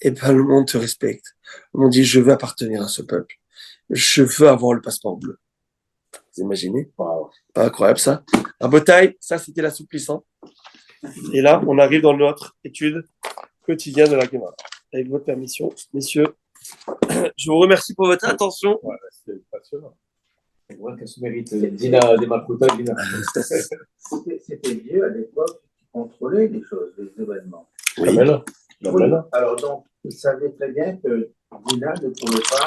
et ben le monde te respecte. Le monde dit, je veux appartenir à ce peuple. Je veux avoir le passeport bleu. Vous imaginez? Wow. Pas incroyable ça. À Botaï, ça c'était l'assouplissant. Et là, on arrive dans notre étude quotidienne de la Gemara. Avec votre permission, messieurs, je vous remercie pour votre attention. Ouais, c'était passionnant. On voit qu'elle se mérite Dina des Malkouta. C'était vieux à l'époque qui contrôlait les choses, les événements. Oui. Oui. Alors donc, il savait très bien que Dina ne pouvait pas.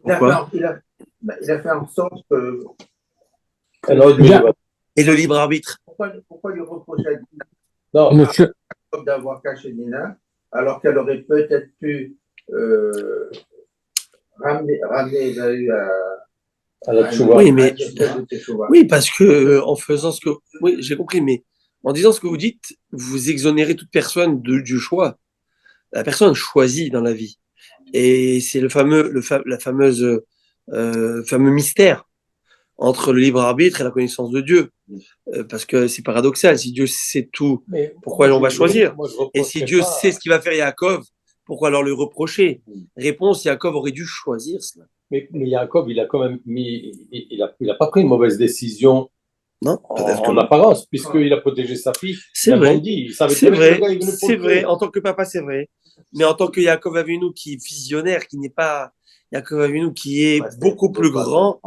Il a fait en sorte que. Et le libre arbitre. Pourquoi lui reprocher à Dina? Non, monsieur, d'avoir caché Dina, alors qu'elle aurait peut-être pu ramener Esaü À la tchouva. Oui, mais oui, parce que en faisant ce que oui, j'ai compris, mais en disant ce que vous dites, vous exonérez toute personne du choix. La personne choisit dans la vie, et c'est la fameuse fameux mystère entre le libre arbitre et la connaissance de Dieu. Parce que c'est paradoxal. Si Dieu sait tout, pourquoi on va choisir? Et si Dieu sait ce qu'il va faire Yaakov, pourquoi alors le reprocher? Réponse, Yaakov aurait dû choisir cela. Mais Yaakov, il a quand même mis, il a pas pris une mauvaise décision Non, peut-être en apparence, puisqu'il a protégé sa fille. C'est vrai. C'est vrai. C'est vrai. vrai. En tant que papa, c'est vrai. Mais en tant que Yaakov Avinu qui est visionnaire, qui n'est pas Yaakov Avinu qui est beaucoup plus grand.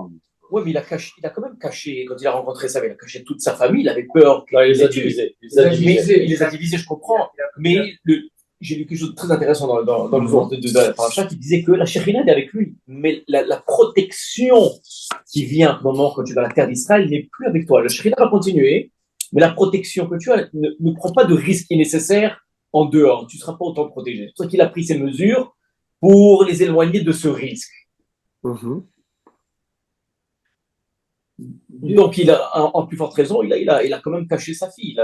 Oui, mais il a quand même caché, quand il a rencontré ça, il a caché toute sa famille, il avait peur. Il les a divisés. Il les a divisés, je comprends. Mais j'ai lu quelque chose de très intéressant dans le jour de la paracha qui disait que la Shekhinah est avec lui. Mais la protection qui vient au moment quand tu es dans la terre d'Israël n'est plus avec toi. La Shekhinah va continuer, mais la protection que tu as ne prend pas de risque nécessaire en dehors. Tu ne seras pas autant protégé. C'est pour ça qu'il a pris ces mesures pour les éloigner de ce risque. Donc, il a, en plus forte raison, il a quand même caché sa fille.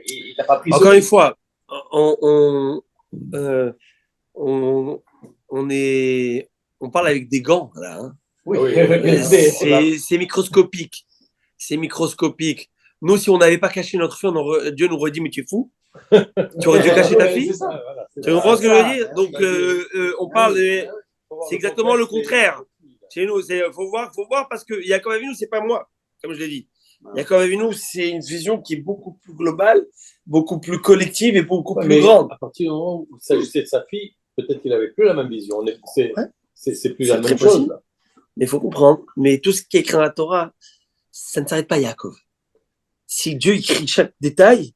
Il n'a pas pris. Encore une fois, on parle avec des gants, là. Hein. Oui. C'est microscopique. C'est microscopique. Nous, si on n'avait pas caché notre fille, Dieu nous aurait dit, mais tu es fou. Tu aurais dû cacher ta fille. Tu comprends ce que je veux dire? Donc, on parle c'est exactement le contraire. Chez nous, faut voir parce que Yaakov Avinu, c'est pas moi, comme je l'ai dit. Yaakov Avinu, c'est une vision qui est beaucoup plus globale, beaucoup plus collective et beaucoup plus grande. À partir du moment où il s'agissait de sa fille, peut-être qu'il n'avait plus la même vision. C'est plus la même chose. Là. Mais il faut comprendre. Mais tout ce qui est écrit dans la Torah, ça ne s'arrête pas à Yaakov. Si Dieu écrit chaque détail,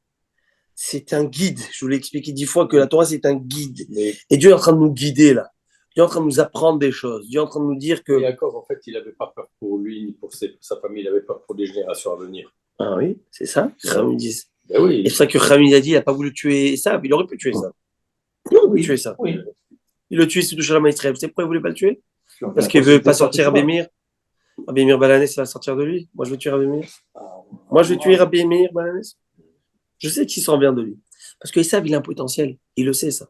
c'est un guide. Je vous l'ai expliqué 10 fois que la Torah, c'est un guide. Et Dieu est en train de nous guider là. Dieu est en train de nous apprendre des choses. Dieu est en train de nous dire que... Yaakov, en fait, il n'avait pas peur pour lui ni pour sa famille. Il avait peur pour les générations à venir. Ah oui, c'est ça. Chachamim dit. Ben oui. Et c'est ça que Chachamim a dit, il n'a pas voulu tuer ça. Il aurait pu tuer ça. Il aurait pu tuer ça. Oui. Il le tué, c'est tout Shalom Israël. Vous savez pourquoi il ne voulait pas le tuer? Parce qu'il ne veut pas sortir Rabbi Meir. Rabbi Meir Balanès, ça va sortir de lui. Moi, je vais tuer Rabbi Meir. Moi, je vais tuer Rabbi Meir Balanès. Je sais qu'il s'en vient de lui. Parce qu'Esav, il a un potentiel. Il le sait, ça.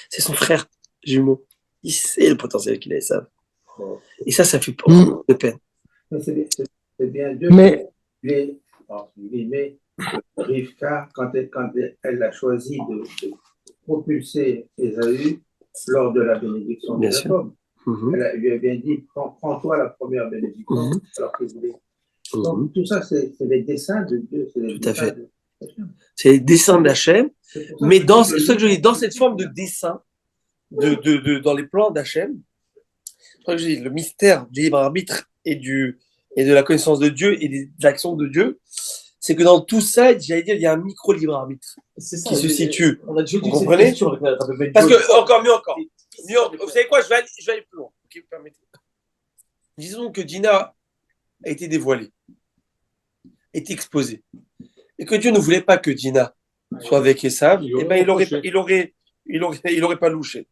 C'est son frère jumeau. Il sait le potentiel qu'il a, Esav. Et ça fait beaucoup de peine. C'est bien Dieu. Mais Rivka, quand elle a choisi de propulser Ésaü lors de la bénédiction de Jacob, elle lui a bien dit prends-toi la première bénédiction, alors que vous voulez. Donc, tout ça, c'est les desseins de Dieu. Tout à fait. C'est les dessins d'Hachem, mais dans ce que je dis, dans cette forme de dessin, dans les plans d'Hachem, le mystère du libre arbitre et de la connaissance de Dieu et des actions de Dieu, c'est que dans tout ça, j'allais dire, il y a un micro libre arbitre qui se situe. Vous comprenez? Parce que encore mieux. Vous savez quoi? Je vais aller plus loin. Okay, disons que Dina a été dévoilée, est exposée, et que Dieu ne voulait pas que Dina soit avec Esav, et ben il aurait pas louché.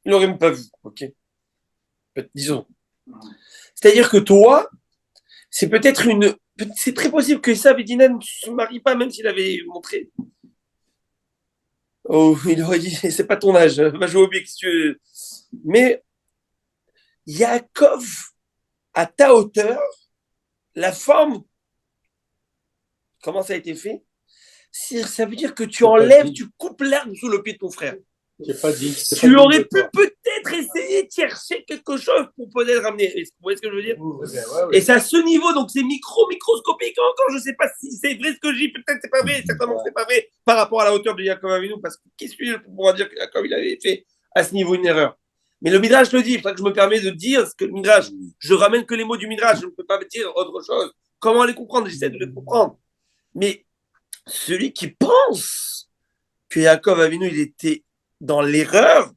Il aurait même pas vu. Ok. Disons. C'est-à-dire que toi, c'est très possible que Esav et Dina ne se marient pas, même s'il avait montré. Oh, il aurait dit, c'est pas ton âge, va jouer au bic si tu veux. Mais Yaakov, à ta hauteur, la forme, comment ça a été fait? Ça veut dire que tu coupes l'herbe sous le pied de ton frère. Tu aurais pu peut-être essayer de chercher quelque chose pour peut-être ramener. Vous voyez ce que je veux dire? Et c'est à ce niveau, donc c'est microscopique. Encore, je ne sais pas si c'est vrai ce que je dis, peut-être c'est pas vrai, certainement c'est pas vrai par rapport à la hauteur de Yaakov Avinu, parce que qu'est-ce que pour pouvoir dire que Yaakov il avait fait à ce niveau une erreur? Mais le Midrash le dit, c'est pour ça que je me permets de dire ce que le Midrash, je ramène que les mots du Midrash, je ne peux pas dire autre chose. Comment les comprendre? J'essaie de les comprendre. Mais celui qui pense que Yaakov Avinu, il était dans l'erreur,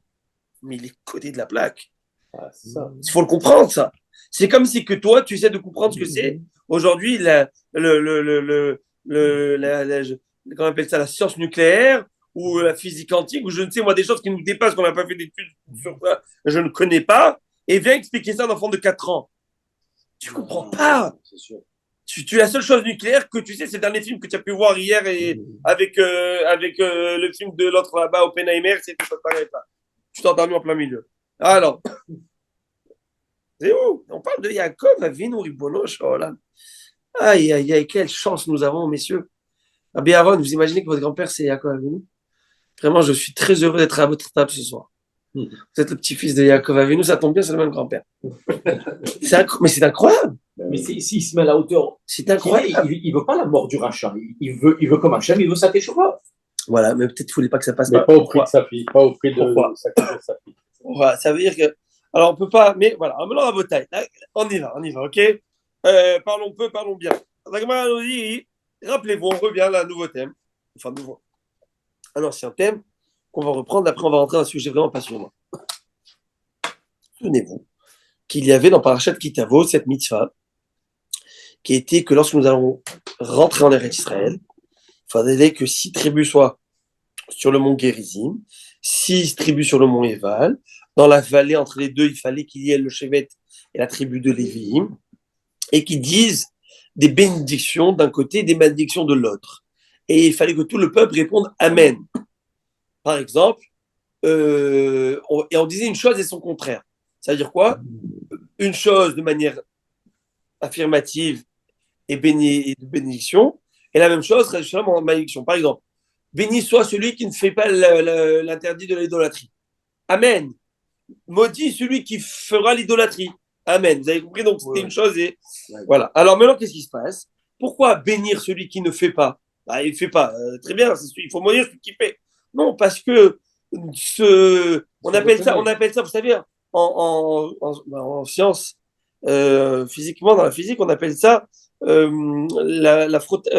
mais il est côté de la plaque. Il faut le comprendre, ça. C'est comme si que toi, tu essaies de comprendre ce que c'est. Aujourd'hui, comment on appelle ça, la science nucléaire, ou la physique quantique, ou je ne sais, moi, des choses qui nous dépassent, qu'on n'a pas fait d'études sur ça, je ne connais pas, et viens expliquer ça à un enfant de 4 ans. Tu comprends pas. C'est sûr. La seule chose nucléaire que tu sais, c'est le dernier film que tu as pu voir hier et avec le film de l'autre là-bas, Oppenheimer, c'est tout ça t'arrête pas. Tu t'es endormi en plein milieu. Alors, c'est où? On parle de Yaakov, Avinu, Ribono, Shalom. Aïe, aïe, aïe, quelle chance nous avons, messieurs. Rabbi Aaron, vous imaginez que votre grand-père, c'est Yaakov Avinu? Vraiment, je suis très heureux d'être à votre table ce soir. Vous êtes le petit-fils de Yaakov Avinu, ça tombe bien, c'est le même grand-père. Mais c'est incroyable. Mais s'il se met à la hauteur, c'est incroyable. Il veut pas la mort du rachat. Il veut comme Hachem, il veut sa teshuva. Voilà, mais peut-être qu'il ne voulait pas que ça passe. Mais pas au prix de sa fille, pas au prix de sacrifier sa fille. Voilà, ça veut dire que. Alors, on peut pas. Mais voilà, maintenant à votre taille. On y va, ok. Parlons peu, parlons bien. Dagmar nous dit, rappelez-vous, on revient à un nouveau thème. Enfin, un ancien thème qu'on va reprendre. Après, on va rentrer dans un sujet vraiment passionnant. Souvenez-vous qu'il y avait dans Parashat Kitavo cette mitzvah qui était que lorsque nous allons rentrer en Eretz Israël, il fallait que 6 tribus soient sur le mont Gerizim, 6 tribus sur le mont Eval. Dans la vallée, entre les deux, il fallait qu'il y ait le Shevet et la tribu de Lévi'im, et qu'ils disent des bénédictions d'un côté et des malédictions de l'autre. Et il fallait que tout le peuple réponde Amen. Par exemple, on disait une chose et son contraire. Ça veut dire quoi? Une chose de manière affirmative et de bénédiction, et la même chose en malédiction. Par exemple, béni soit celui qui ne fait pas l'interdit de l'idolâtrie. Amen. Maudit celui qui fera l'idolâtrie. Amen. Vous avez compris? Donc, c'était une chose et voilà. Alors, maintenant, qu'est-ce qui se passe? Pourquoi bénir celui qui ne fait pas? Il ne fait pas. Très bien, il faut maudire celui qui fait. Non, parce que on appelle ça, vous savez, en sciences, physiquement, dans la physique, on appelle ça la frotte.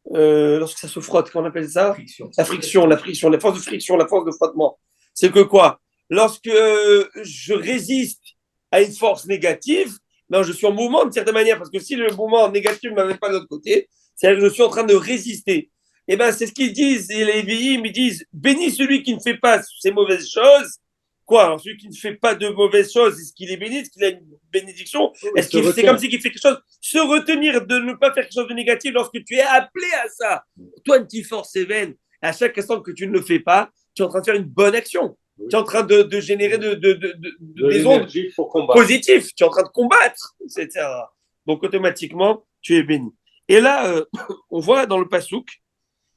Lorsque ça se frotte, qu'on appelle ça? La friction, la force de friction, la force de frottement. C'est que quoi? Lorsque je résiste à une force négative, ben je suis en mouvement d'une certaine manière, parce que si le mouvement négatif ne m'amène pas de l'autre côté, c'est-à-dire que je suis en train de résister. Et ben c'est ce qu'ils disent, et les Lévi'im, ils disent, bénis celui qui ne fait pas ces mauvaises choses. Quoi? Alors celui qui ne fait pas de mauvaises choses, est-ce qu'il est béni? Est-ce qu'il a une bénédiction? Est-ce qu'il c'est comme si il fait quelque chose? Se retenir de ne pas faire quelque chose de négatif lorsque tu es appelé à ça. Toi, une petite force sévère, à chaque instant que tu ne le fais pas, tu es en train de faire une bonne action. Tu es en train de générer des ondes positives. Tu es en train de combattre, etc. Donc, automatiquement, tu es béni. Et là, on voit dans le Passouk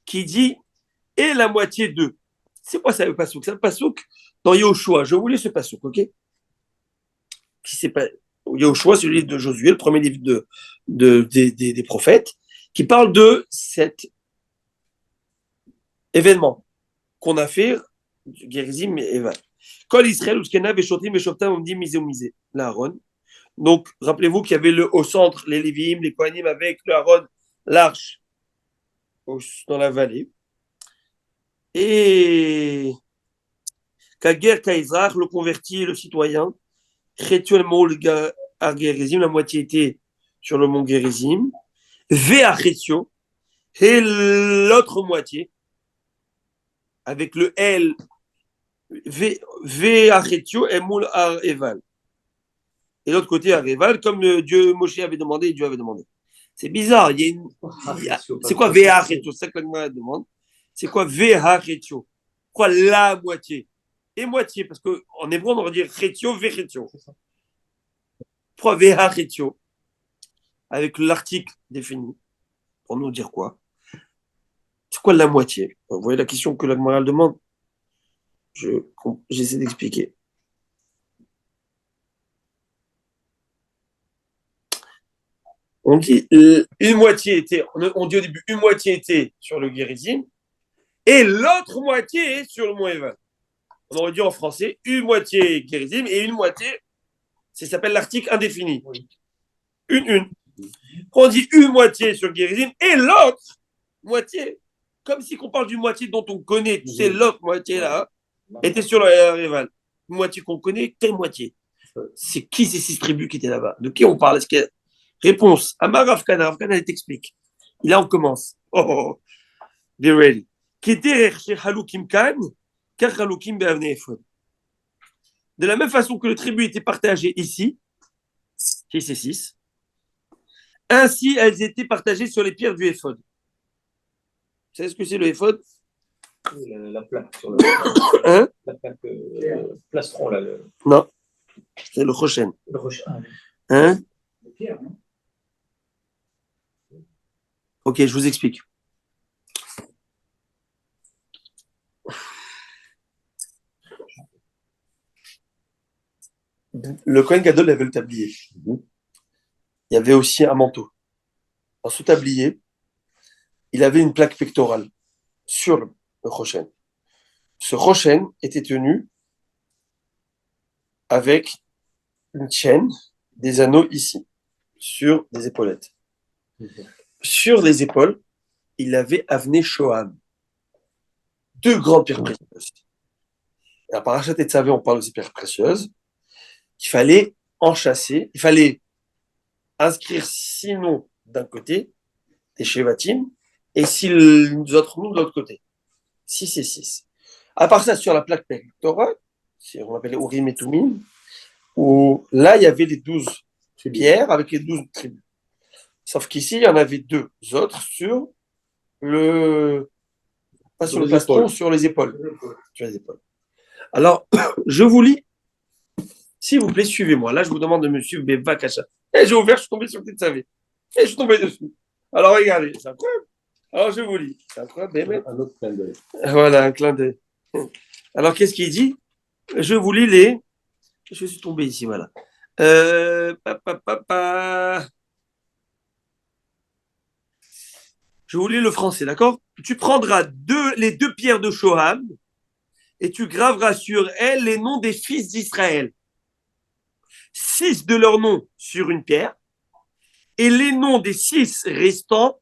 qui dit « et la moitié d'eux ». C'est quoi ça, le Passouk? C'est un Passouk dans Yahushua. Je voulais ce Passouk, ok? Yahushua, celui de Josué, le premier livre des prophètes, qui parle de cet événement qu'on a fait Gerizim et Eval. Kol Israël, Uskena, Veshotim, Veshoftam, on dit misé ou misé, l'Aaron. Donc, rappelez-vous qu'il y avait au centre les Lévi'im, les Kohanim avec le Aaron, l'arche dans la vallée. Et Kager, Kaizrach, le converti, le citoyen, Chetuel Moul à Gerizim, la moitié était sur le mont Gerizim, Vea Chetio, et l'autre moitié, avec le L, Vea Chetio et Moul à Eval. Et l'autre côté à Eval, comme Dieu, Moshe avait demandé, Dieu avait demandé. C'est bizarre, c'est quoi Vea Chetio? C'est ça que la demande. C'est quoi Vea Chetio? Quoi la moitié? Et moitié, parce qu'en hébreu, on va dire Chetio, Vechetio. Pourquoi Vea Chetio? Avec l'article défini. Pour nous dire quoi? C'est quoi la moitié? Vous voyez la question que la Gemara demande? J'essaie d'expliquer. On dit une moitié était, on dit au début une moitié était sur le Gerizim et l'autre moitié est sur le mont Eval. On aurait dit en français une moitié Gerizim et une moitié, ça s'appelle l'article indéfini. Une. On dit une moitié sur Gerizim et l'autre moitié, comme si on parle d'une moitié dont on connaît, tu sais, l'autre moitié là, était sur le Eval. Une moitié qu'on connaît, quelle moitié? C'est qui ces 6 tribus qui étaient là-bas? De qui on parle? Est-ce qu'il y a... Réponse. Amar Rav Kana, il t'explique. Et là, on commence. Be ready. De la même façon que le tribut était partagé ici, 6 et 6, ainsi elles étaient partagées sur les pierres du éphod. Vous savez ce que c'est le éphod? La plaque sur le. Hein? La plaque plastron, là. Non, c'est le Rochen. Le rocher. Ah, Hein? Les pierres, non? Ok, je vous explique. Le Kohen Gadol avait le tablier. Il y avait aussi un manteau. Dans ce tablier, il avait une plaque pectorale sur le Rochen. Ce Rochen était tenu avec une chaîne, des anneaux ici, sur des épaulettes. Sur les épaules, il avait Avnei Shoham, 2 grandes pierres précieuses. Et à Parashat Tetzavé, on parle de ces pierres précieuses. Il fallait enchasser, il fallait inscrire 6 noms d'un côté, des Shevatim, et 6 autres noms de l'autre côté. 6 et 6. À part ça, sur la plaque pectorale, on appelle Urim et Tumim, où là, il y avait les 12 pierres avec les 12 tribus. Sauf qu'ici, il y en avait 2 autres sur le... Pas sur le plastron, sur les épaules. Sur les épaules. Alors, je vous lis. S'il vous plaît, suivez-moi. Là, je vous demande de me suivre, Bevakasha. Et j'ai ouvert, je suis tombé sur le Tetzavé. Et je suis tombé dessus. Alors, regardez, c'est incroyable. Alors, je vous lis. C'est incroyable. Un autre clin d'œil. Voilà, un clin d'œil. Alors, qu'est-ce qu'il dit? Je vous lis les... Je suis tombé ici, voilà. Je vous lis le français, d'accord? Tu prendras les 2 pierres de Shoham et tu graveras sur elles les noms des fils d'Israël. 6 de leurs noms sur une pierre et les noms des 6 restants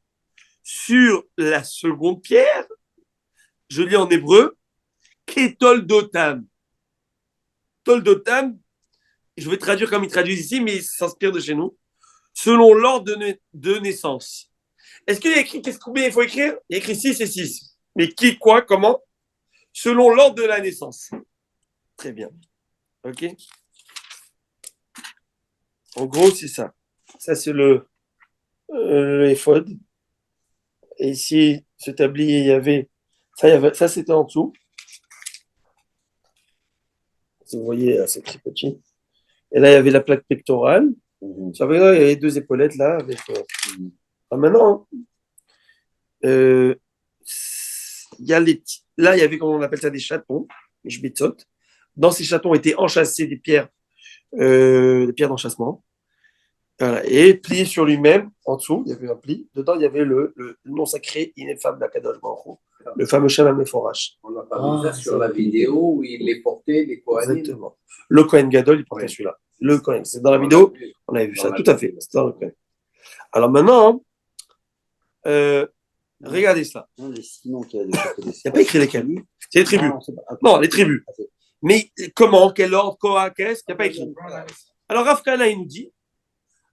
sur la seconde pierre. Je lis en hébreu, Ketol Dotam. Toldotam, je vais traduire comme ils traduisent ici, mais ils s'inspirent de chez nous, selon l'ordre de naissance. Est-ce qu'il y a écrit, combien il faut écrire? Il y a écrit 6 et 6. Mais qui, quoi, comment? Selon l'ordre de la naissance. Très bien. OK? En gros, c'est ça. Ça, c'est le éphod. Et ici, ce tablier, ça, c'était en dessous. Vous voyez, c'est très petit. Et là, il y avait la plaque pectorale. Ça veut dire, il y avait 2 épaulettes là. Avec, maintenant, il y a là, il y avait, comment on appelle ça, des chatons, des shbitzot. Dans ces chatons étaient enchâssés des pierres d'enchâssement. Voilà. Et plié sur lui-même, en dessous, il y avait un pli. Dedans, il y avait le nom sacré ineffable d'Akadosh Baruch Hu, le fameux Shem HaMeforash. On n'a pas vu ça sur la vidéo où il les portait, les Kohanim. Exactement. Le Kohen Gadol, il portait celui-là. Le Kohen, c'est dans la vidéo, on avait vu ça, tout à fait. C'est dans le Kohen. Alors maintenant, regardez ça. Non, les 6 noms qu'il y a de Il n'y a pas écrit lesquels. C'est les tribus. Non, les tribus. Mais comment, quel ordre, quoi, qu'est-ce? Il n'y a pas écrit. Alors Rav Kana, il nous dit,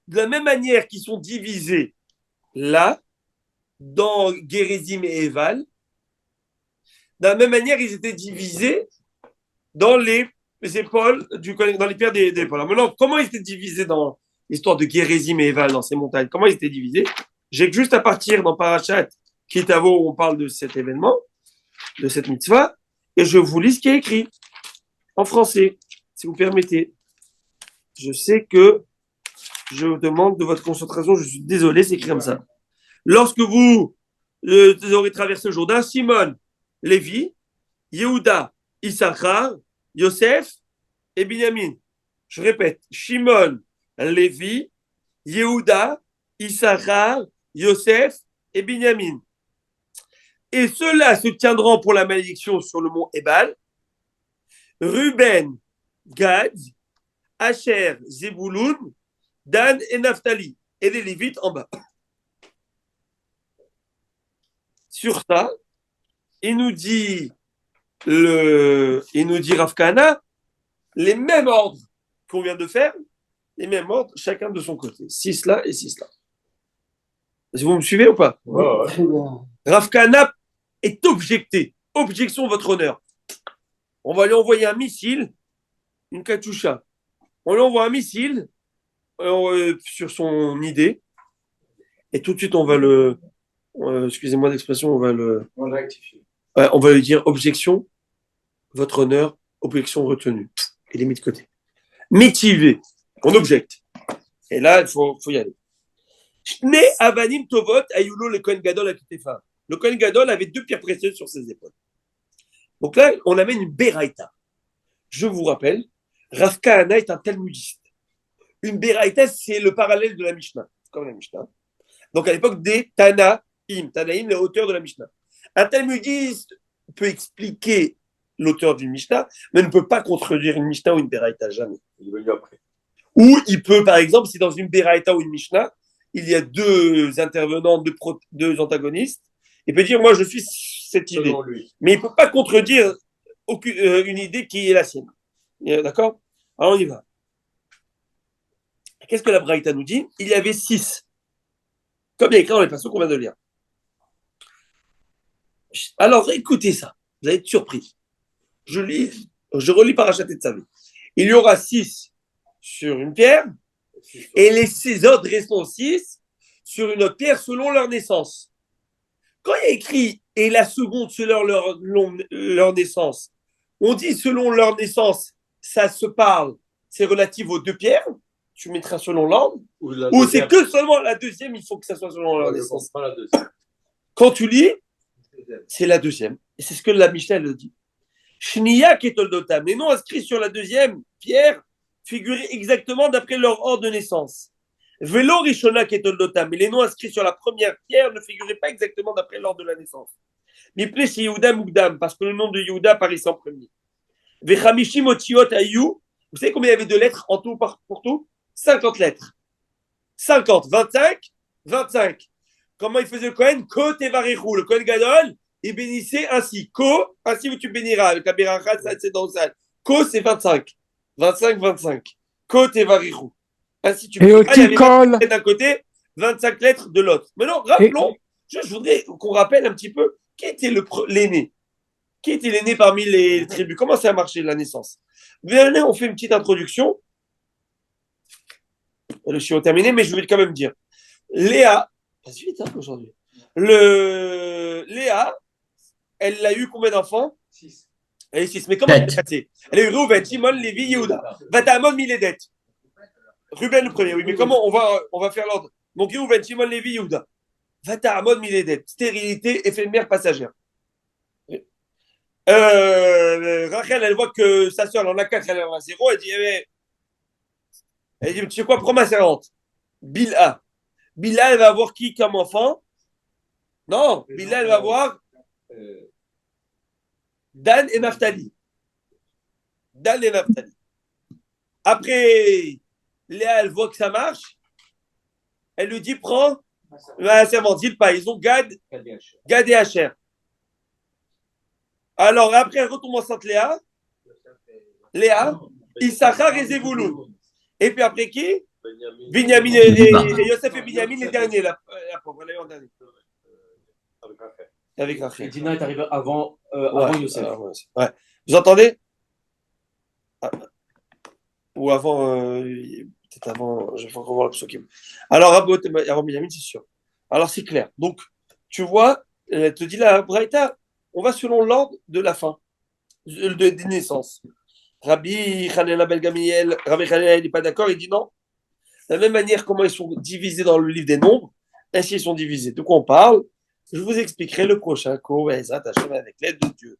de la même manière qu'ils sont divisés là, dans Gérizim et Eval, de la même manière, ils étaient divisés dans les épaules, dans les pierres des épaules. Alors maintenant, comment ils étaient divisés dans l'histoire de Gérizim et Eval, dans ces montagnes? Comment ils étaient divisés? J'ai que juste à partir dans Parashat Kitavo, où on parle de cet événement, de cette mitzvah, et je vous lis ce qui est écrit en français, si vous permettez. Je sais que je vous demande de votre concentration, je suis désolé, c'est écrit comme ça. Lorsque vous aurez traversé le Jourdain, Simon, Lévi, Yehuda, Issachar, Yosef et Binyamin. Je répète, Shimon, Lévi, Yehuda, Issachar, Yosef et Binyamin. Et ceux-là se tiendront pour la malédiction sur le mont Ebal. Ruben, Gad, Asher, Zebouloun, Dan et Naphtali. Et les Lévites en bas. Sur ça, il nous dit Rav Kahana, les mêmes ordres qu'on vient de faire, les mêmes ordres, chacun de son côté. 6 là et 6 là. Est-ce que vous me suivez ou pas? Ouais. Rav Kahana est objecté. Objection, votre honneur. On va lui envoyer un missile, une Katyusha. On lui envoie un missile sur son idée. Et tout de suite, on va le... excusez-moi l'expression, on va le... On rectifie. On va lui dire objection, votre honneur, objection retenue. Il est mis de côté. Métivé, on objecte. Et là, il faut y aller. Shne avanim tovot ayulo le Kohen Gadol à Kitefa. Le Kohen Gadol avait 2 pierres précieuses sur ses épaules. Donc là, on amène une Beraïta. Je vous rappelle, Rav Kahana est un talmudiste. Une Beraïta, c'est le parallèle de la Mishnah, comme la Mishnah. Donc à l'époque des Tanaïm, les auteurs de la Mishnah. Un talmudiste peut expliquer l'auteur d'une Mishnah, mais ne peut pas contredire une Mishnah ou une Beraïta, jamais. Il est venu après. Ou il peut, par exemple, si dans une Beraïta ou une Mishnah, il y a 2 intervenants, 2 antagonistes, il peut dire, moi, je suis cette idée. Mais il ne peut pas contredire une idée qui est la sienne. D'accord? Alors, on y va. Qu'est-ce que la Beraïta nous dit? Il y avait 6. Comme il y a écrit dans les passages qu'on vient de lire. Alors, écoutez ça. Vous allez être surpris. Je relis Parashat Tetzavé. Il y aura 6 sur une pierre, et les 6 autres resteront 6 sur une autre pierre selon leur naissance. Quand il y a écrit « et la seconde selon leur naissance », on dit selon leur naissance, ça se parle, c'est relatif aux 2 pierres, tu mettras selon l'ordre, ou c'est que seulement la deuxième, il faut que ça soit selon leur naissance. Pas la deuxième. Quand tu lis, c'est la deuxième. Et c'est ce que la Mishnah le dit. Shniya ketoldotam, les noms inscrits sur la deuxième pierre figuraient exactement d'après leur ordre de naissance. Velo rishona ketoldotam, mais les noms inscrits sur la première pierre ne figuraient pas exactement d'après l'ordre de la naissance. Miplé chez Yehuda Mugdam, parce que le nom de Yehuda apparaissait en premier. Vechamishim otiot ayu, vous savez combien il y avait de lettres en tout pour tout? 50 lettres. 50, 25. Comment il faisait le Kohen? Ko tevarechu, le Kohen Gadol, il bénissait ainsi. Ko, ainsi tu béniras. Avec la beracha, ça c'est dans le salle. Ko, c'est 25. 25. Ko tevarechu. Ainsi tu béniras. Il y avait 25 lettres d'un côté, 25 lettres de l'autre. Maintenant, rappelons, je voudrais qu'on rappelle un petit peu qui était l'aîné. Qui était l'aîné parmi les tribus? Comment ça a marché la naissance? Venez, on fait une petite introduction. Le chiot terminé, mais je vais quand même dire. Léa, passe vite aujourd'hui. Léa, elle a eu combien d'enfants? 6. Elle a eu 6. Mais comment elle a passé? Elle a eu Reuven, Shimon, Lévi, Yehuda. Vatamon, Miledet. Ruben le premier, oui, mais comment on va faire l'ordre? Donc Reuven, Shimon, Lévi, Yehuda. Vatamon, Miledet. Stérilité éphémère passagère. Rachel, elle voit que sa soeur, elle en a 4, elle en a 0. Elle dit, tu sais quoi, prends ma servante. Bilha, elle va avoir qui comme enfant? Non, Bilha, elle va avoir Dan et Naphtali. Après, Léa, elle voit que ça marche. Elle lui dit, prends la servante. Ils ont Gad et Asher. Alors, après, elle retombe enceinte Léa, Issachar et Zevulun. Et puis après qui? Binyamin et Yosef et Binyamin, les derniers, la pauvre, elle est en dernier. Avec Rachel. Et Dina est arrivée avant Yosef. Ouais. Vous entendez? Ou avant, peut-être avant, je vais encore voir le psukim. Alors, avant Binyamin, c'est sûr. Alors, c'est clair. Donc, tu vois, elle te dit là, Braïta, on va selon l'ordre de la fin, des naissances. Rabbi Hanina ben Gamliel, Rabbi Hanina, il n'est pas d'accord, il dit non. De la même manière, comment ils sont divisés dans le livre des nombres, ainsi ils sont divisés. De quoi on parle? Je vous expliquerai le prochain cours, avec l'aide de Dieu.